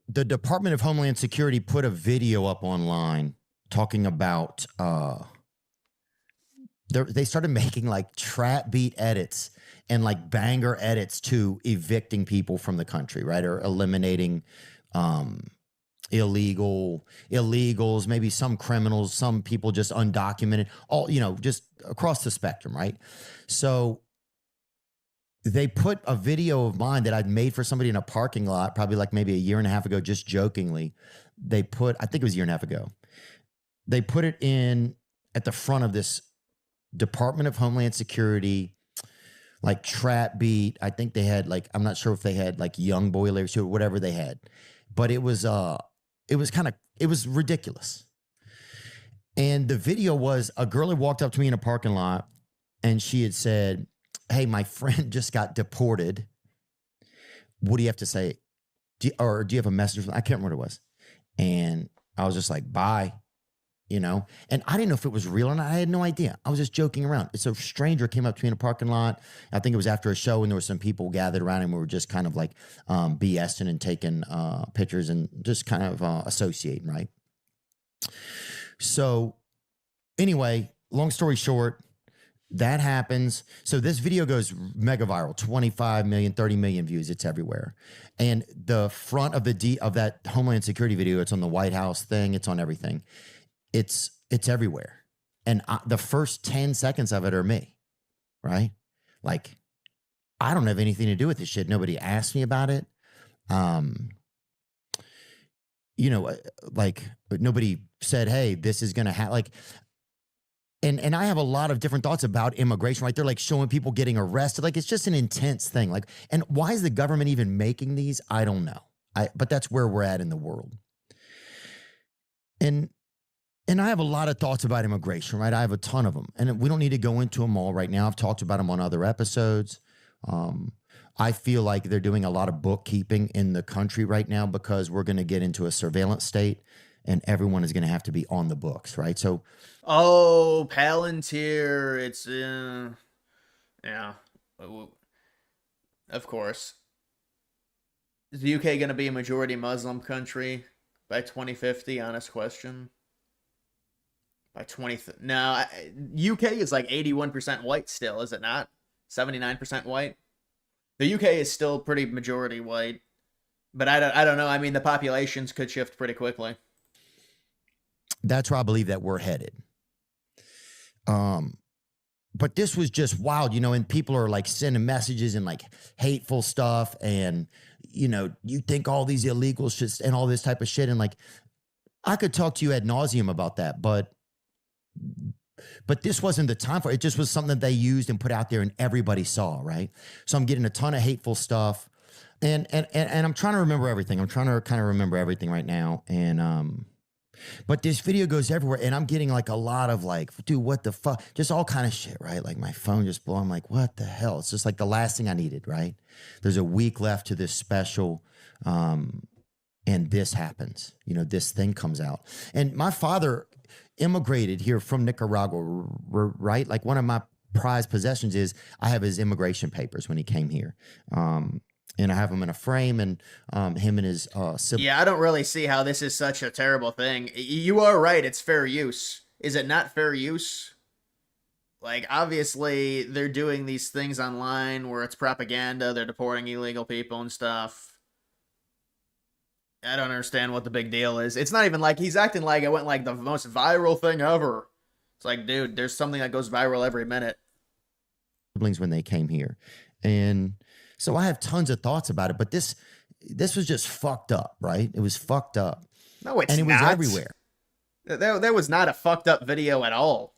The Department of Homeland Security put a video up online talking about they started making like trap beat edits and like banger edits to evicting people from the country, right? Or eliminating illegals, maybe some criminals, some people just undocumented, all, just across the spectrum, right? So they put a video of mine that I'd made for somebody in a parking lot, probably like maybe a year and a half ago, just jokingly. I think it was a year and a half ago. They put it in at the front of this Department of Homeland Security, like trap beat. I think they had I'm not sure if they had like young boy lyrics or whatever they had, but it was ridiculous. And the video was a girl had walked up to me in a parking lot and she had said, "Hey, my friend just got deported. What do you have to say? Do you have a message?" I can't remember what it was. And I was just like, "Bye," And I didn't know if it was real or not. I had no idea. I was just joking around. So a stranger came up to me in a parking lot. I think it was after a show and there were some people gathered around and we were just kind of like BSing and taking pictures and just kind of associating, right? So anyway, long story short, that happens. So this video goes mega viral, 25 million, 30 million views. It's everywhere. And the front of that Homeland Security video, it's on the White House thing. It's on everything. It's everywhere. And the first 10 seconds of it are me, right? Like, I don't have anything to do with this shit. Nobody asked me about it. Nobody said, "Hey, this is going to happen." And I have a lot of different thoughts about immigration, right? They're like showing people getting arrested. Like, it's just an intense thing. Like, and why is the government even making these? I don't know. But that's where we're at in the world. And I have a lot of thoughts about immigration, right? I have a ton of them. And we don't need to go into them all right now. I've talked about them on other episodes. I feel like they're doing a lot of bookkeeping in the country right now because we're going to get into a surveillance state and everyone is going to have to be on the books, right? So, Palantir, it's yeah, of course. Is the UK going to be a majority Muslim country by 2050? Honest question. By no, UK is like 81% white still, is it not? 79% white. The UK is still pretty majority white, but I don't know. I mean, the populations could shift pretty quickly. That's where I believe that we're headed. But this was just wild, and people are like sending messages and like hateful stuff. And, you think all these illegals should, and all this type of shit. And like, I could talk to you ad nauseum about that, but this wasn't the time for it. It just was something that they used and put out there and everybody saw, right? So I'm getting a ton of hateful stuff and I'm trying to remember everything. I'm trying to kind of remember everything right now. And, but this video goes everywhere and I'm getting like a lot of like, dude, what the fuck? Just all kind of shit, right? Like my phone just blew. I'm like, what the hell? It's just like the last thing I needed, right? There's a week left to this special. And this happens, this thing comes out. And my father immigrated here from Nicaragua, right? Like one of my prized possessions is I have his immigration papers when he came here. and I have him in a frame, and him and his sibling. Yeah, I don't really see how this is such a terrible thing. You are right, it's fair use. Is it not fair use? Like, obviously, they're doing these things online where it's propaganda, they're deporting illegal people and stuff. I don't understand what the big deal is. It's not even like he's acting like it went like the most viral thing ever. It's like, dude, there's something that goes viral every minute. Siblings when they came here. And so I have tons of thoughts about it, but this was just fucked up, right? It was fucked up. No, it's not. And it was everywhere. There was not a fucked up video at all.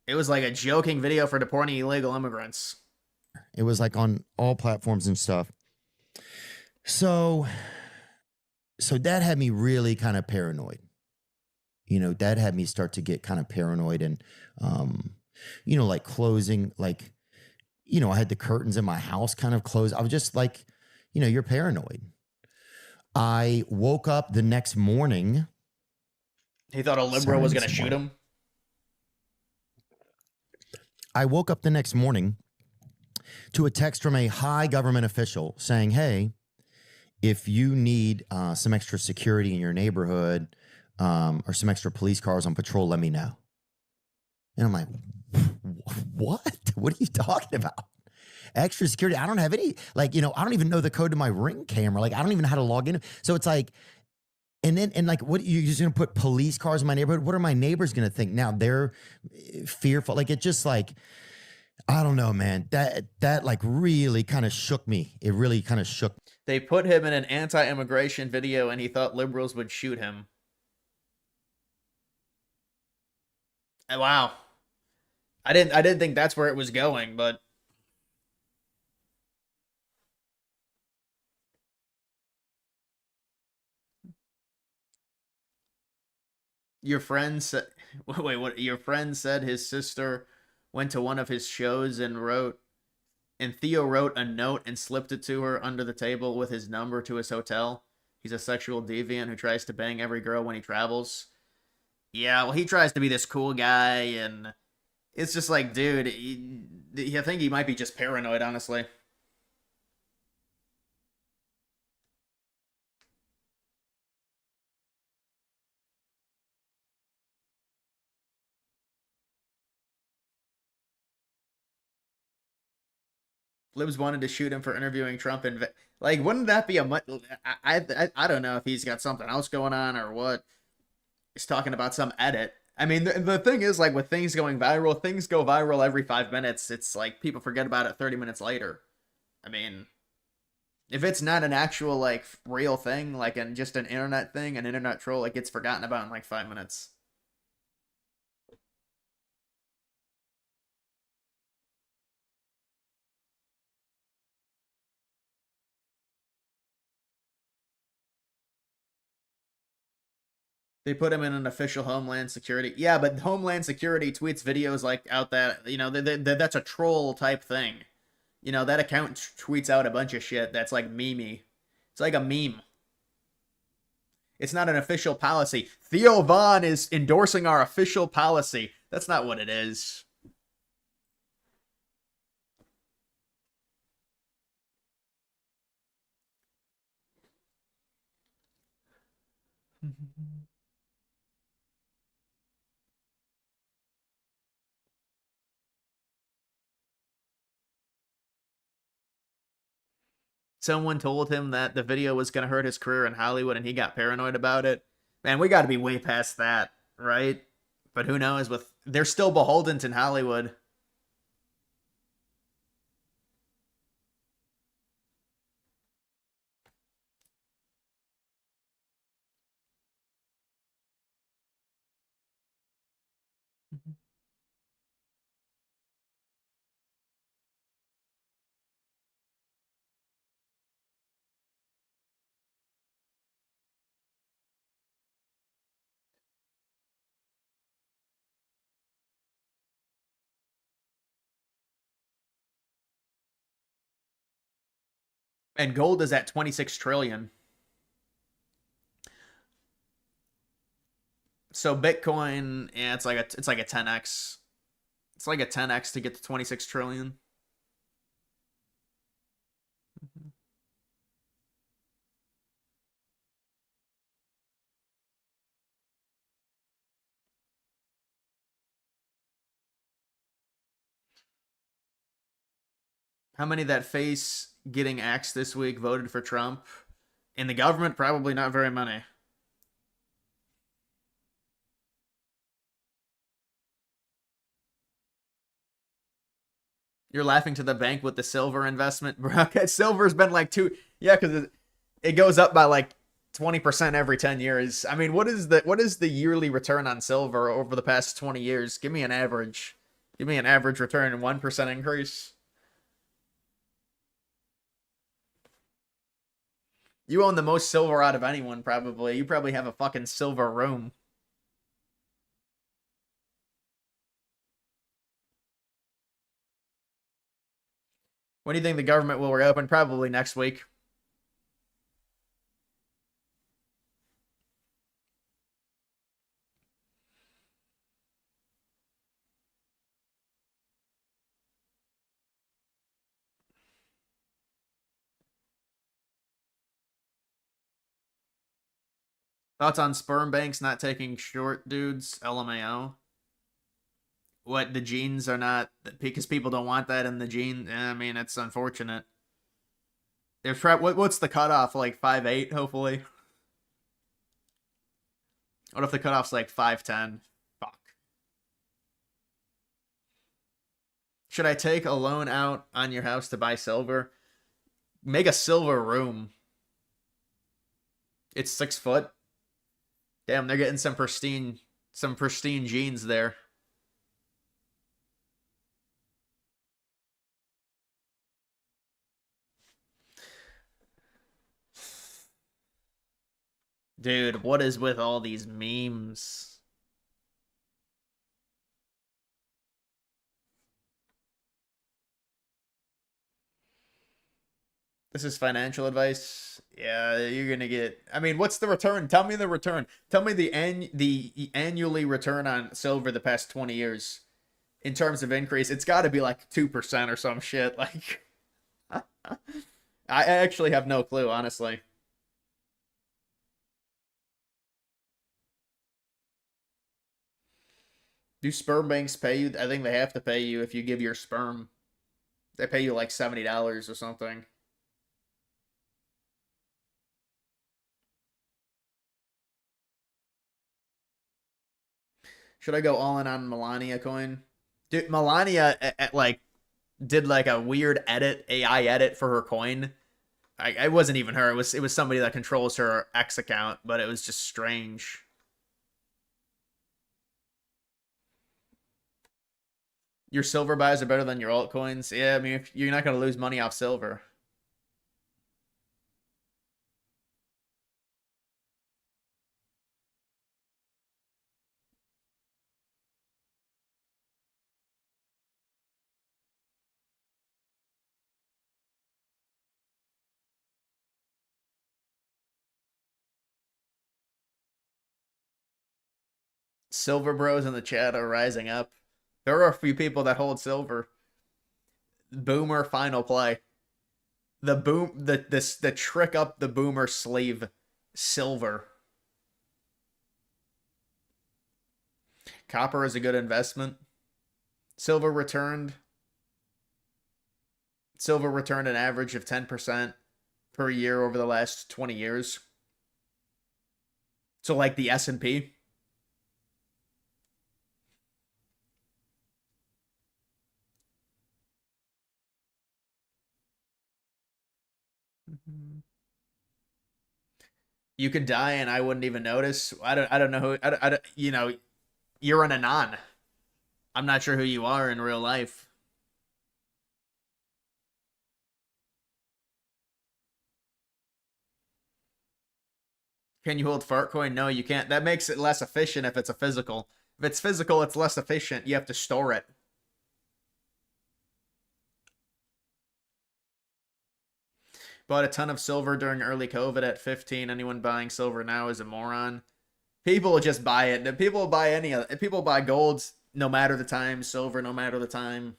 It was like a joking video for deporting illegal immigrants. It was like on all platforms and stuff. So that had me really kind of paranoid. You know, that had me start to get kind of paranoid and, you know, like closing, like, you know, I had the curtains in my house kind of closed. I was just like, you know, you're paranoid. I woke up the next morning. He thought a liberal was going to shoot him. I woke up the next morning to a text from a high government official saying, hey, if you need some extra security in your neighborhood or some extra police cars on patrol, let me know. And I'm like, what? What are you talking about? Extra security? I don't have any, like, you know, I don't even know the code to my Ring camera. Like, I don't even know how to log in. So it's like, and like, what, you're just going to put police cars in my neighborhood? What are my neighbors going to think? Now they're fearful. Like, it just like, I don't know, man. That like really kind of shook me. It really kind of shook. They put him in an anti-immigration video and he thought liberals would shoot him. Wow. I didn't think that's where it was going, but your friend said, wait, what? Your friend said his sister went to one of his shows and Theo wrote a note and slipped it to her under the table with his number to his hotel. He's a sexual deviant who tries to bang every girl when he travels. Yeah, well, he tries to be this cool guy, and it's just like, dude, I think he might be just paranoid, honestly. Libs wanted to shoot him for interviewing Trump, and like, wouldn't that be a much? I don't know if he's got something else going on or what. He's talking about some edit. I mean, the thing is, like, with things going viral, things go viral every 5 minutes. It's like people forget about it 30 minutes later. I mean, if it's not an actual, like, real thing, like just an internet thing, an internet troll, it gets forgotten about in like 5 minutes. They put him in an official Homeland Security. Yeah, but Homeland Security tweets videos like out that, you know, that's a troll type thing. You know, that account tweets out a bunch of shit that's like memey. It's like a meme. It's not an official policy. Theo Vaughn is endorsing our official policy. That's not what it is. Someone told him that the video was going to hurt his career in Hollywood and he got paranoid about it. Man, we got to be way past that, right? But who knows? They're still beholden in Hollywood. And gold is at 26 trillion. So Bitcoin, yeah, it's like a 10x. It's like a 10x to get to 26 trillion. How many that face getting axed this week voted for Trump? In the government, probably not very many. You're laughing to the bank with the silver investment, bro. Silver's been like yeah, because it goes up by like 20% every 10 years. I mean, what is the yearly return on silver over the past 20 years? Give me an average. Give me an average return and 1% increase. You own the most silver out of anyone, probably. You probably have a fucking silver room. When do you think the government will reopen? Probably next week. Thoughts on sperm banks not taking short dudes? LMAO. What, the genes are not, because people don't want that in the gene? I mean, it's unfortunate. There's what's the cutoff? Like 5'8", hopefully. What if the cutoff's like 5'10"? Fuck. Should I take a loan out on your house to buy silver? Make a silver room. It's 6 foot. Damn, they're getting some pristine genes there. Dude, what is with all these memes? This is financial advice. Yeah, you're gonna get. I mean, what's the return? Tell me the return. Tell me the annually return on silver the past 20 years in terms of increase. It's got to be like 2% or some shit. Like, I actually have no clue, honestly. Do sperm banks pay you? I think they have to pay you if you give your sperm. They pay you like $70 or something. Should I go all in on Melania coin? Dude, Melania like did like a weird AI edit for her coin. It wasn't even her. It was somebody that controls her X account, but it was just strange. Your silver buys are better than your altcoins. Yeah, I mean, if you're not gonna lose money off silver. Silver bros in the chat are rising up. There are a few people that hold silver. Boomer final play. The trick up the boomer sleeve. Silver. Copper is a good investment. Silver returned an average of 10% per year over the last 20 years. So like the S&P. You could die and I wouldn't even notice. I don't know who I don't, you know, you're an anon. I'm not sure who you are in real life. Can you hold fart coin? No, you can't. That makes it less efficient if it's a physical. If it's physical, it's less efficient. You have to store it. Bought a ton of silver during early COVID at 15. Anyone buying silver now is a moron. People just buy it. People buy people buy golds no matter the time, silver no matter the time.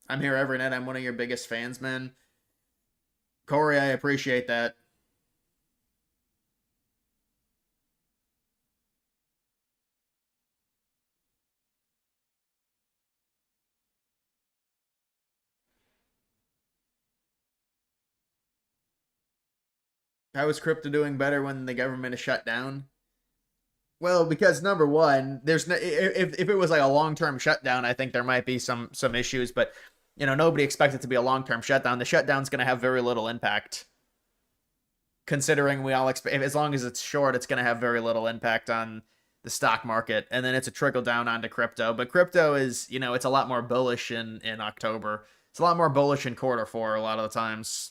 I'm here every night. I'm one of your biggest fans, man. Corey, I appreciate that. How is crypto doing better when the government is shut down? Well, because number one, there's no, if it was like a long-term shutdown, I think there might be some issues, but nobody expects it to be a long-term shutdown. The shutdown's going to have very little impact, considering we all expect, as long as it's short, it's going to have very little impact on the stock market, and then it's a trickle down onto crypto. But crypto is, it's a lot more bullish in October. It's a lot more bullish in quarter four a lot of the times.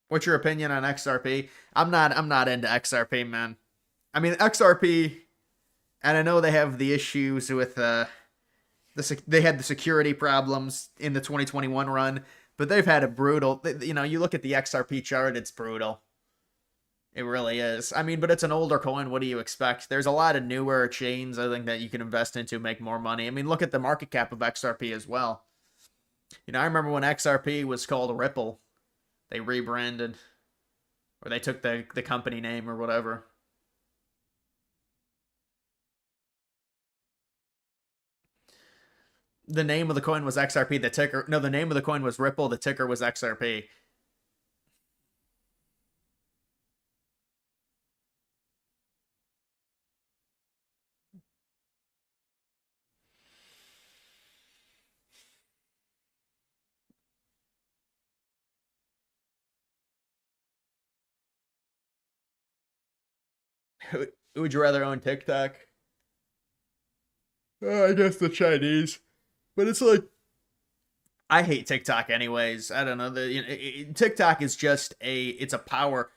What's your opinion on XRP? I'm not into XRP, man. I mean, XRP, and I know they have the issues with they had the security problems in the 2021 run, but they've had a brutal, you look at the XRP chart, it's brutal. It really is. I mean, but it's an older coin. What do you expect? There's a lot of newer chains, I think, that you can invest into, make more money. I mean, look at the market cap of XRP as well. I remember when XRP was called Ripple. They rebranded, or they took the company name or whatever. The name of the coin was XRP. The name of the coin was Ripple. The ticker was XRP. Would you rather own TikTok? I guess the Chinese. But it's like, I hate TikTok anyways. I don't know. TikTok is just it's a power.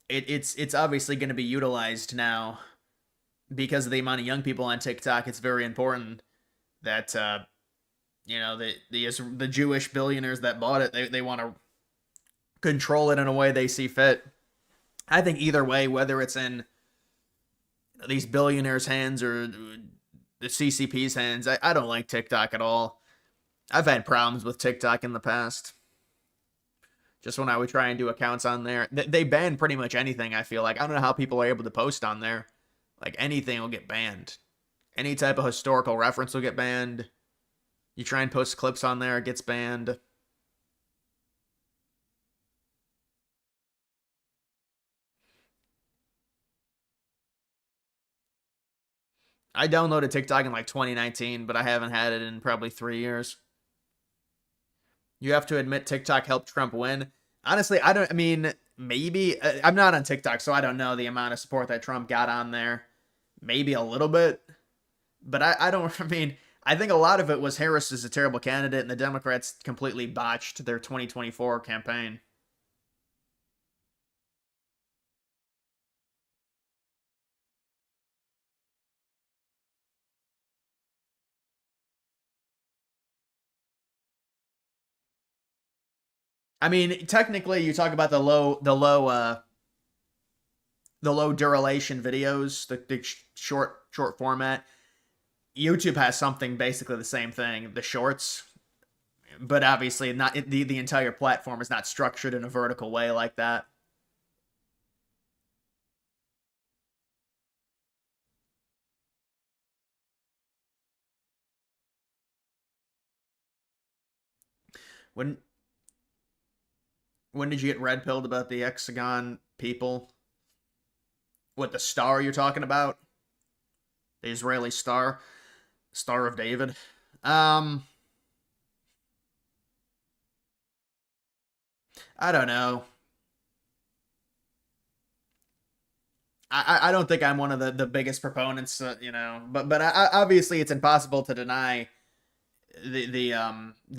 It's obviously going to be utilized now because of the amount of young people on TikTok. It's very important that the Jewish billionaires that bought it, they want to control it in a way they see fit. I think either way, whether it's in these billionaires' hands or the CCP's hands, I don't like TikTok at all. I've had problems with TikTok in the past. Just when I would try and do accounts on there. They ban pretty much anything, I feel like. I don't know how people are able to post on there. Like, anything will get banned. Any type of historical reference will get banned. You try and post clips on there, it gets banned. I downloaded TikTok in like 2019, but I haven't had it in probably 3 years. You have to admit TikTok helped Trump win. Honestly, maybe. I'm not on TikTok, so I don't know the amount of support that Trump got on there. Maybe a little bit. But I think a lot of it was Harris is a terrible candidate, and the Democrats completely botched their 2024 campaign. I mean, technically, you talk about the low duration videos, the short format. YouTube has something basically the same thing, the shorts, but obviously not the entire platform is not structured in a vertical way like that. When did you get red pilled about the Hexagon people? What, the star you're talking about? The Israeli star? Star of David? I don't know. I don't think I'm one of the biggest proponents, but obviously it's impossible to deny the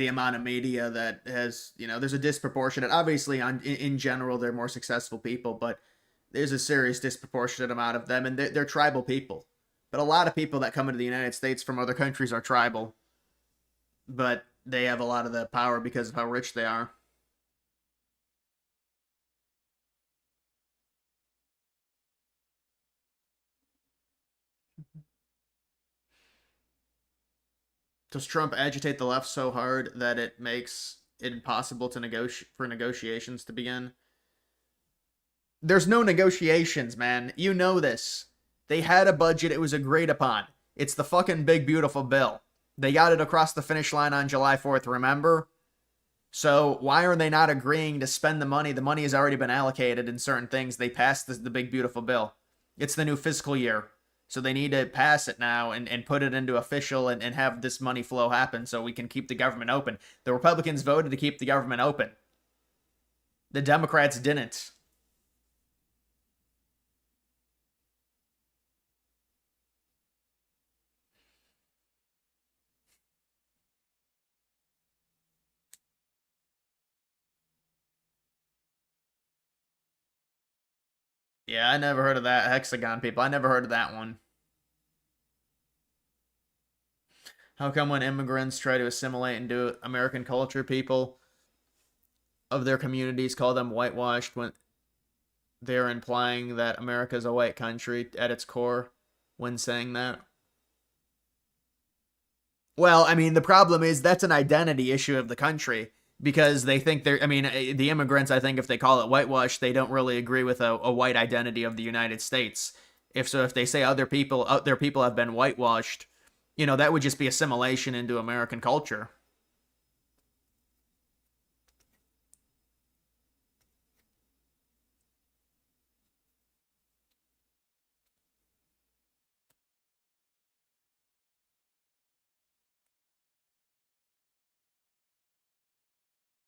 amount of media that has, there's a disproportionate, obviously in general they're more successful people, but there's a serious disproportionate amount of them, and they're tribal people. But a lot of people that come into the United States from other countries are tribal, but they have a lot of the power because of how rich they are. Does Trump agitate the left so hard that it makes it impossible to negotiations to begin? There's no negotiations, man. You know this. They had a budget. It was agreed upon. It's the fucking big, beautiful bill. They got it across the finish line on July 4th, remember? So why are they not agreeing to spend the money? The money has already been allocated in certain things. They passed the big, beautiful bill. It's the new fiscal year. So they need to pass it now and put it into official and have this money flow happen so we can keep the government open. The Republicans voted to keep the government open. The Democrats didn't. Yeah, I never heard of that. Hexagon people. I never heard of that one. How come when immigrants try to assimilate into American culture, people of their communities call them whitewashed when they're implying that America is a white country at its core when saying that? Well, I mean, the problem is that's an identity issue of the country because they think the immigrants, I think if they call it whitewash, they don't really agree with a white identity of the United States. If they say other people have been whitewashed, that would just be assimilation into American culture.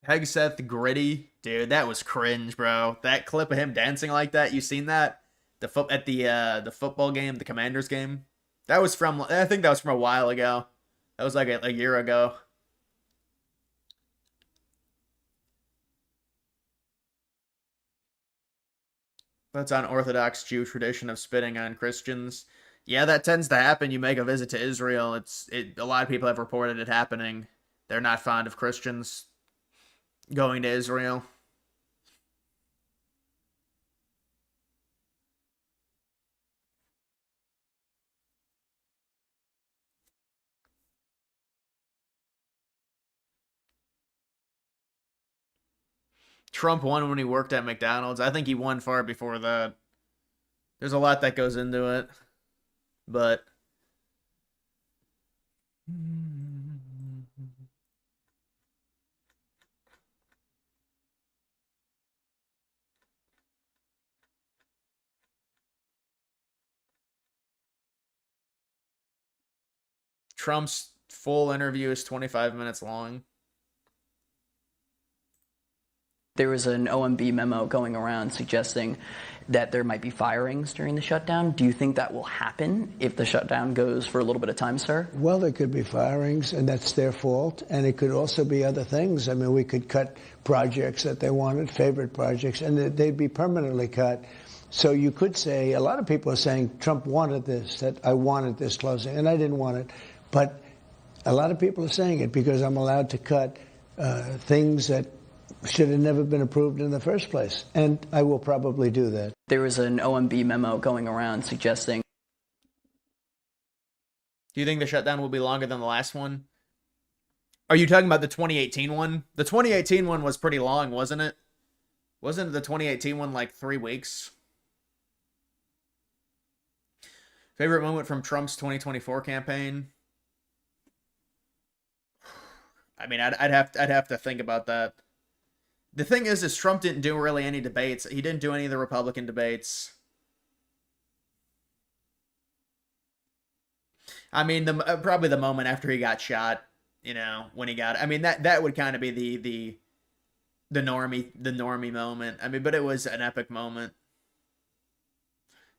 Hegseth Gritty, dude, that was cringe, bro. That clip of him dancing like that, you seen that? At the football game, the Commanders game. I think that was from a while ago. That was like a year ago. That's on Orthodox Jew tradition of spitting on Christians. Yeah, that tends to happen. You make a visit to Israel. A lot of people have reported it happening. They're not fond of Christians going to Israel. Trump won when he worked at McDonald's. I think he won far before that. There's a lot that goes into it. But Trump's full interview is 25 minutes long. There was an OMB memo going around suggesting that there might be firings during the shutdown. Do you think that will happen if the shutdown goes for a little bit of time, sir? Well, there could be firings, and that's their fault. And it could also be other things. I mean, we could cut projects that they wanted, favorite projects, and they'd be permanently cut. So you could say, a lot of people are saying Trump wanted this, that I wanted this closing, and I didn't want it. But a lot of people are saying it because I'm allowed to cut things that should have never been approved in the first place. And I will probably do that. There was an OMB memo going around suggesting. Do you think the shutdown will be longer than the last one? Are you talking about the 2018 one? The 2018 one was pretty long, wasn't it? Wasn't the 2018 one like 3 weeks? Favorite moment from Trump's 2024 campaign? I mean, I'd have to think about that. The thing is Trump didn't do really any debates. He didn't do any of the Republican debates. I mean, probably the moment after he got shot, when he got. I mean, that would kind of be the normie moment. I mean, but it was an epic moment.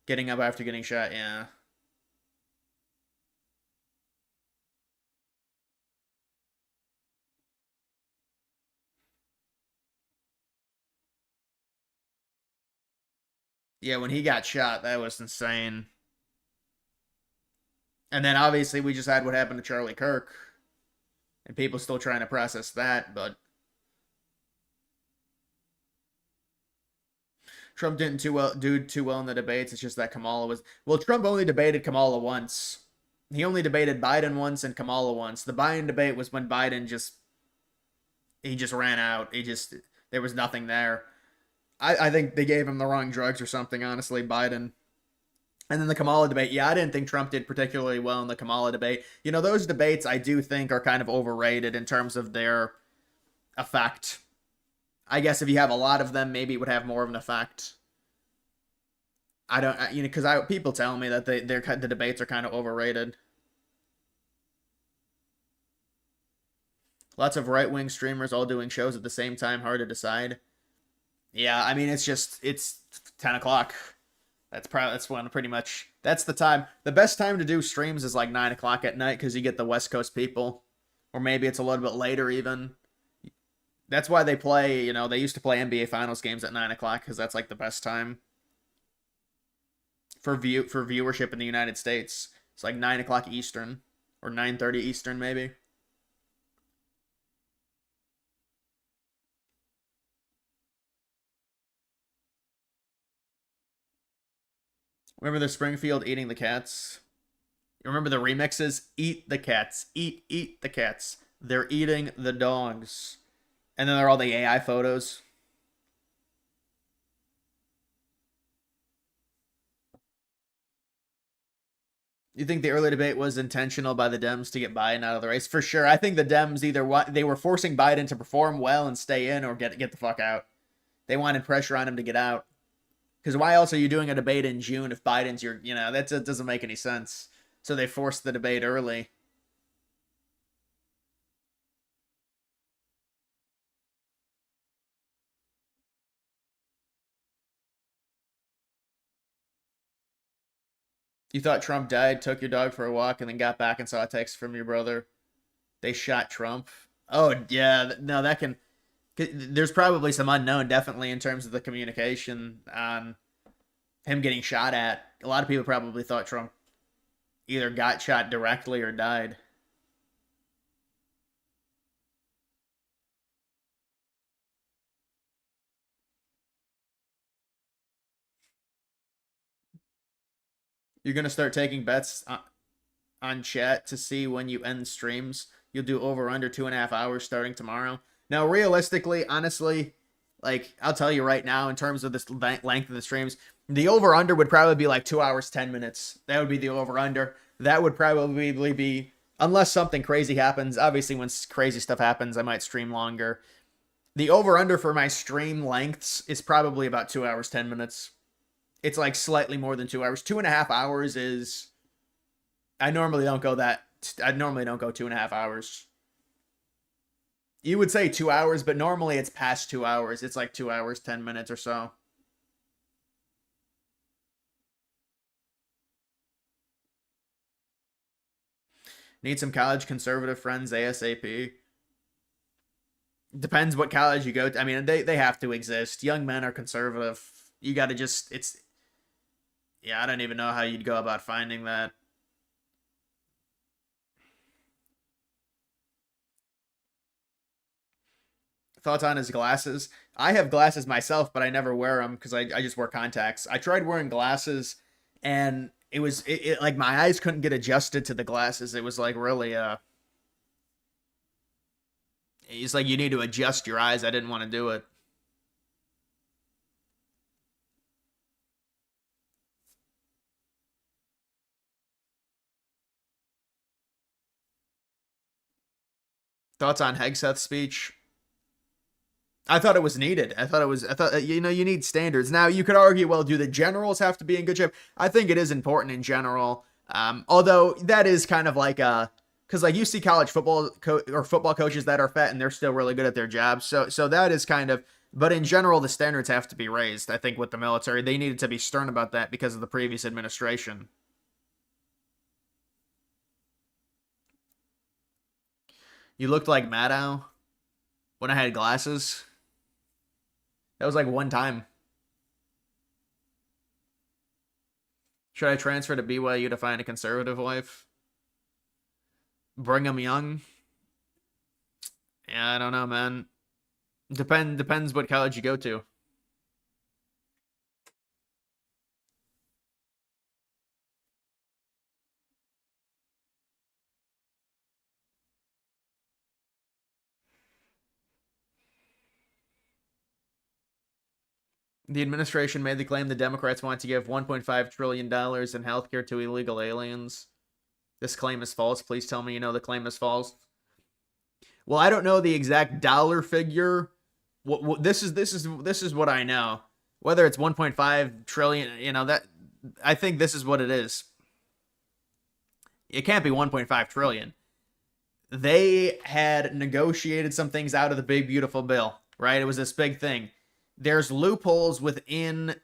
Getting up after getting shot, yeah. Yeah, when he got shot, that was insane. And then obviously we just had what happened to Charlie Kirk. And people still trying to process that, but Trump didn't do too well in the debates. It's just that Kamala was. Well, Trump only debated Kamala once. He only debated Biden once and Kamala once. The Biden debate was when Biden just ran out. There was nothing there. I think they gave him the wrong drugs or something, honestly, Biden. And then the Kamala debate. Yeah, I didn't think Trump did particularly well in the Kamala debate. You know, those debates I do think are kind of overrated in terms of their effect. I guess if you have a lot of them, maybe it would have more of an effect. I don't, you know, because people tell me that the debates are kind of overrated. Lots of right-wing streamers all doing shows at the same time. Hard to decide. Yeah, I mean, it's 10 o'clock. That's when pretty much, that's the time. The best time to do streams is like 9 o'clock at night because you get the West Coast people. Or maybe it's a little bit later even. That's why they play, you know, they used to play NBA Finals games at 9 o'clock because that's like the best time for viewership in the United States. It's like 9 o'clock Eastern or 9:30 Eastern maybe. Remember the Springfield eating the cats? You remember the remixes? Eat the cats. Eat the cats. They're eating the dogs. And then there are all the AI photos. You think the early debate was intentional by the Dems to get Biden out of the race? For sure. I think the Dems they were forcing Biden to perform well and stay in or get the fuck out. They wanted pressure on him to get out. Because why else are you doing a debate in June if Biden's your, you know, that doesn't make any sense. So they forced the debate early. You thought Trump died, took your dog for a walk, and then got back and saw a text from your brother. They shot Trump. Oh, yeah. No, that can... There's probably some unknown, definitely, in terms of the communication on him getting shot at. A lot of people probably thought Trump either got shot directly or died. You're going to start taking bets on chat to see when you end streams. You'll do over under 2.5 hours starting tomorrow. Now, realistically, honestly, like, I'll tell you right now, in terms of this length of the streams, the over under would probably be like 2 hours, 10 minutes. That would be the over under. That would probably be, unless something crazy happens. Obviously, when crazy stuff happens, I might stream longer. The over under for my stream lengths is probably about 2 hours, 10 minutes. It's like slightly more than 2 hours. 2.5 hours is, I normally don't go 2.5 hours. You would say 2 hours, but normally it's past 2 hours. It's like 2 hours, 10 minutes or so. Need some college conservative friends ASAP. Depends what college you go to. I mean, they have to exist. Young men are conservative. You got to just, yeah, I don't even know how you'd go about finding that. Thoughts on his glasses? I have glasses myself, but I never wear them because I just wear contacts. I tried wearing glasses, and it was like my eyes couldn't get adjusted to the glasses. It was like really it's like you need to adjust your eyes. I didn't want to do it. Thoughts on Hegseth's speech? I thought it was needed. I thought, you know, you need standards. Now, you could argue, well, do the generals have to be in good shape? I think it is important in general. Although that is kind of like because like you see college football or football coaches that are fat and they're still really good at their jobs. So that is kind of, but in general, the standards have to be raised. I think with the military, they needed to be stern about that because of the previous administration. You looked like Maddow when I had glasses. That was like one time. Should I transfer to BYU to find a conservative wife? Brigham Young? Yeah, I don't know, man. Depends what college you go to. The administration made the claim the Democrats want to give $1.5 trillion in healthcare to illegal aliens. This claim is false. Please tell me you know the claim is false. Well, I don't know the exact dollar figure. This is what I know. Whether it's 1.5 trillion, that I think this is what it is. It can't be 1.5 trillion. They had negotiated some things out of the big beautiful bill, right? It was this big thing. There's loopholes within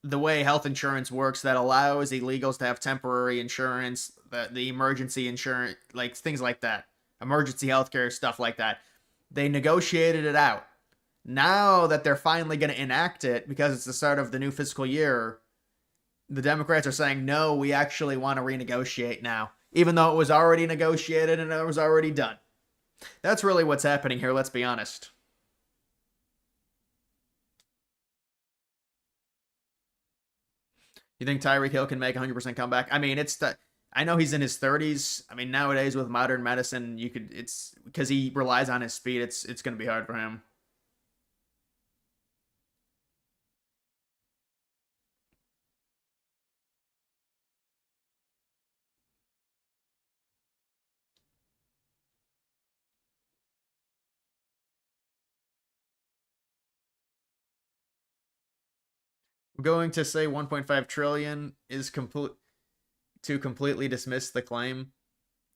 the way health insurance works that allows illegals to have temporary insurance, the emergency insurance, like things like that, emergency healthcare, stuff like that. They negotiated it out. Now that they're finally going to enact it because it's the start of the new fiscal year, the Democrats are saying, no, we actually want to renegotiate now, even though it was already negotiated and it was already done. That's really what's happening here, let's be honest. You think Tyreek Hill can make a 100% comeback? I mean, I know he's in his 30s. I mean, nowadays with modern medicine, it's because he relies on his speed. It's going to be hard for him. I'm going to say 1.5 trillion is completely dismiss the claim.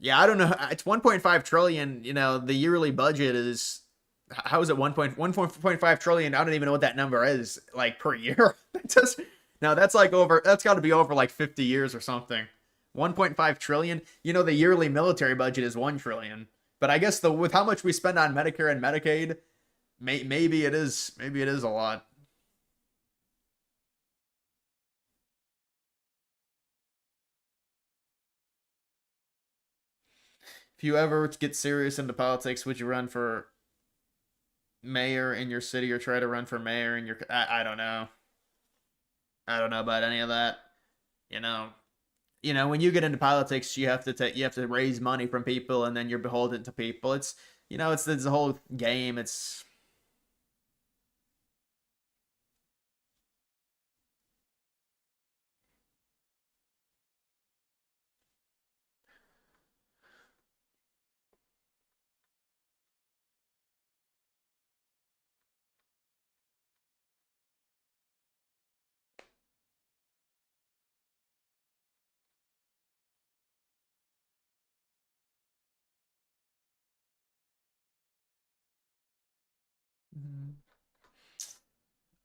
Yeah, I don't know. It's 1.5 trillion. The yearly budget is, how is it 1.5 trillion? I don't even know what that number is, like, per year. That's got to be over like 50 years or something. 1.5 trillion. The yearly military budget is 1 trillion. But I guess with how much we spend on Medicare and Medicaid, maybe it is a lot. If you ever get serious into politics, would you run for mayor in your city or try to run for mayor in your... I don't know. I don't know about any of that. When you get into politics, you have to raise money from people, and then you're beholden to people. It's the whole game. It's...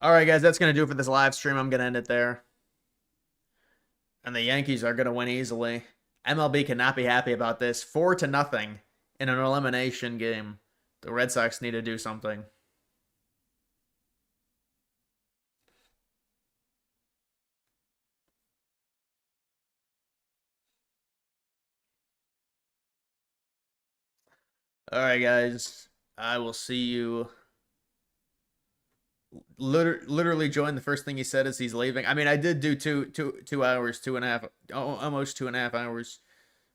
All right, guys, that's going to do it for this live stream. I'm going to end it there. And the Yankees are going to win easily. MLB cannot be happy about this. 4-0 in an elimination game. The Red Sox need to do something. All right, guys. I will see you. Literally joined. The first thing he said is he's leaving. I mean, I did do 2 hours, 2.5, almost 2.5 hours.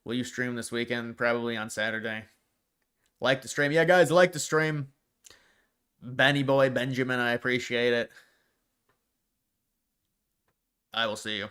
Will you stream this weekend? Probably on Saturday. Like the stream. Yeah, guys, like the stream. Benny Boy, Benjamin, I appreciate it. I will see you.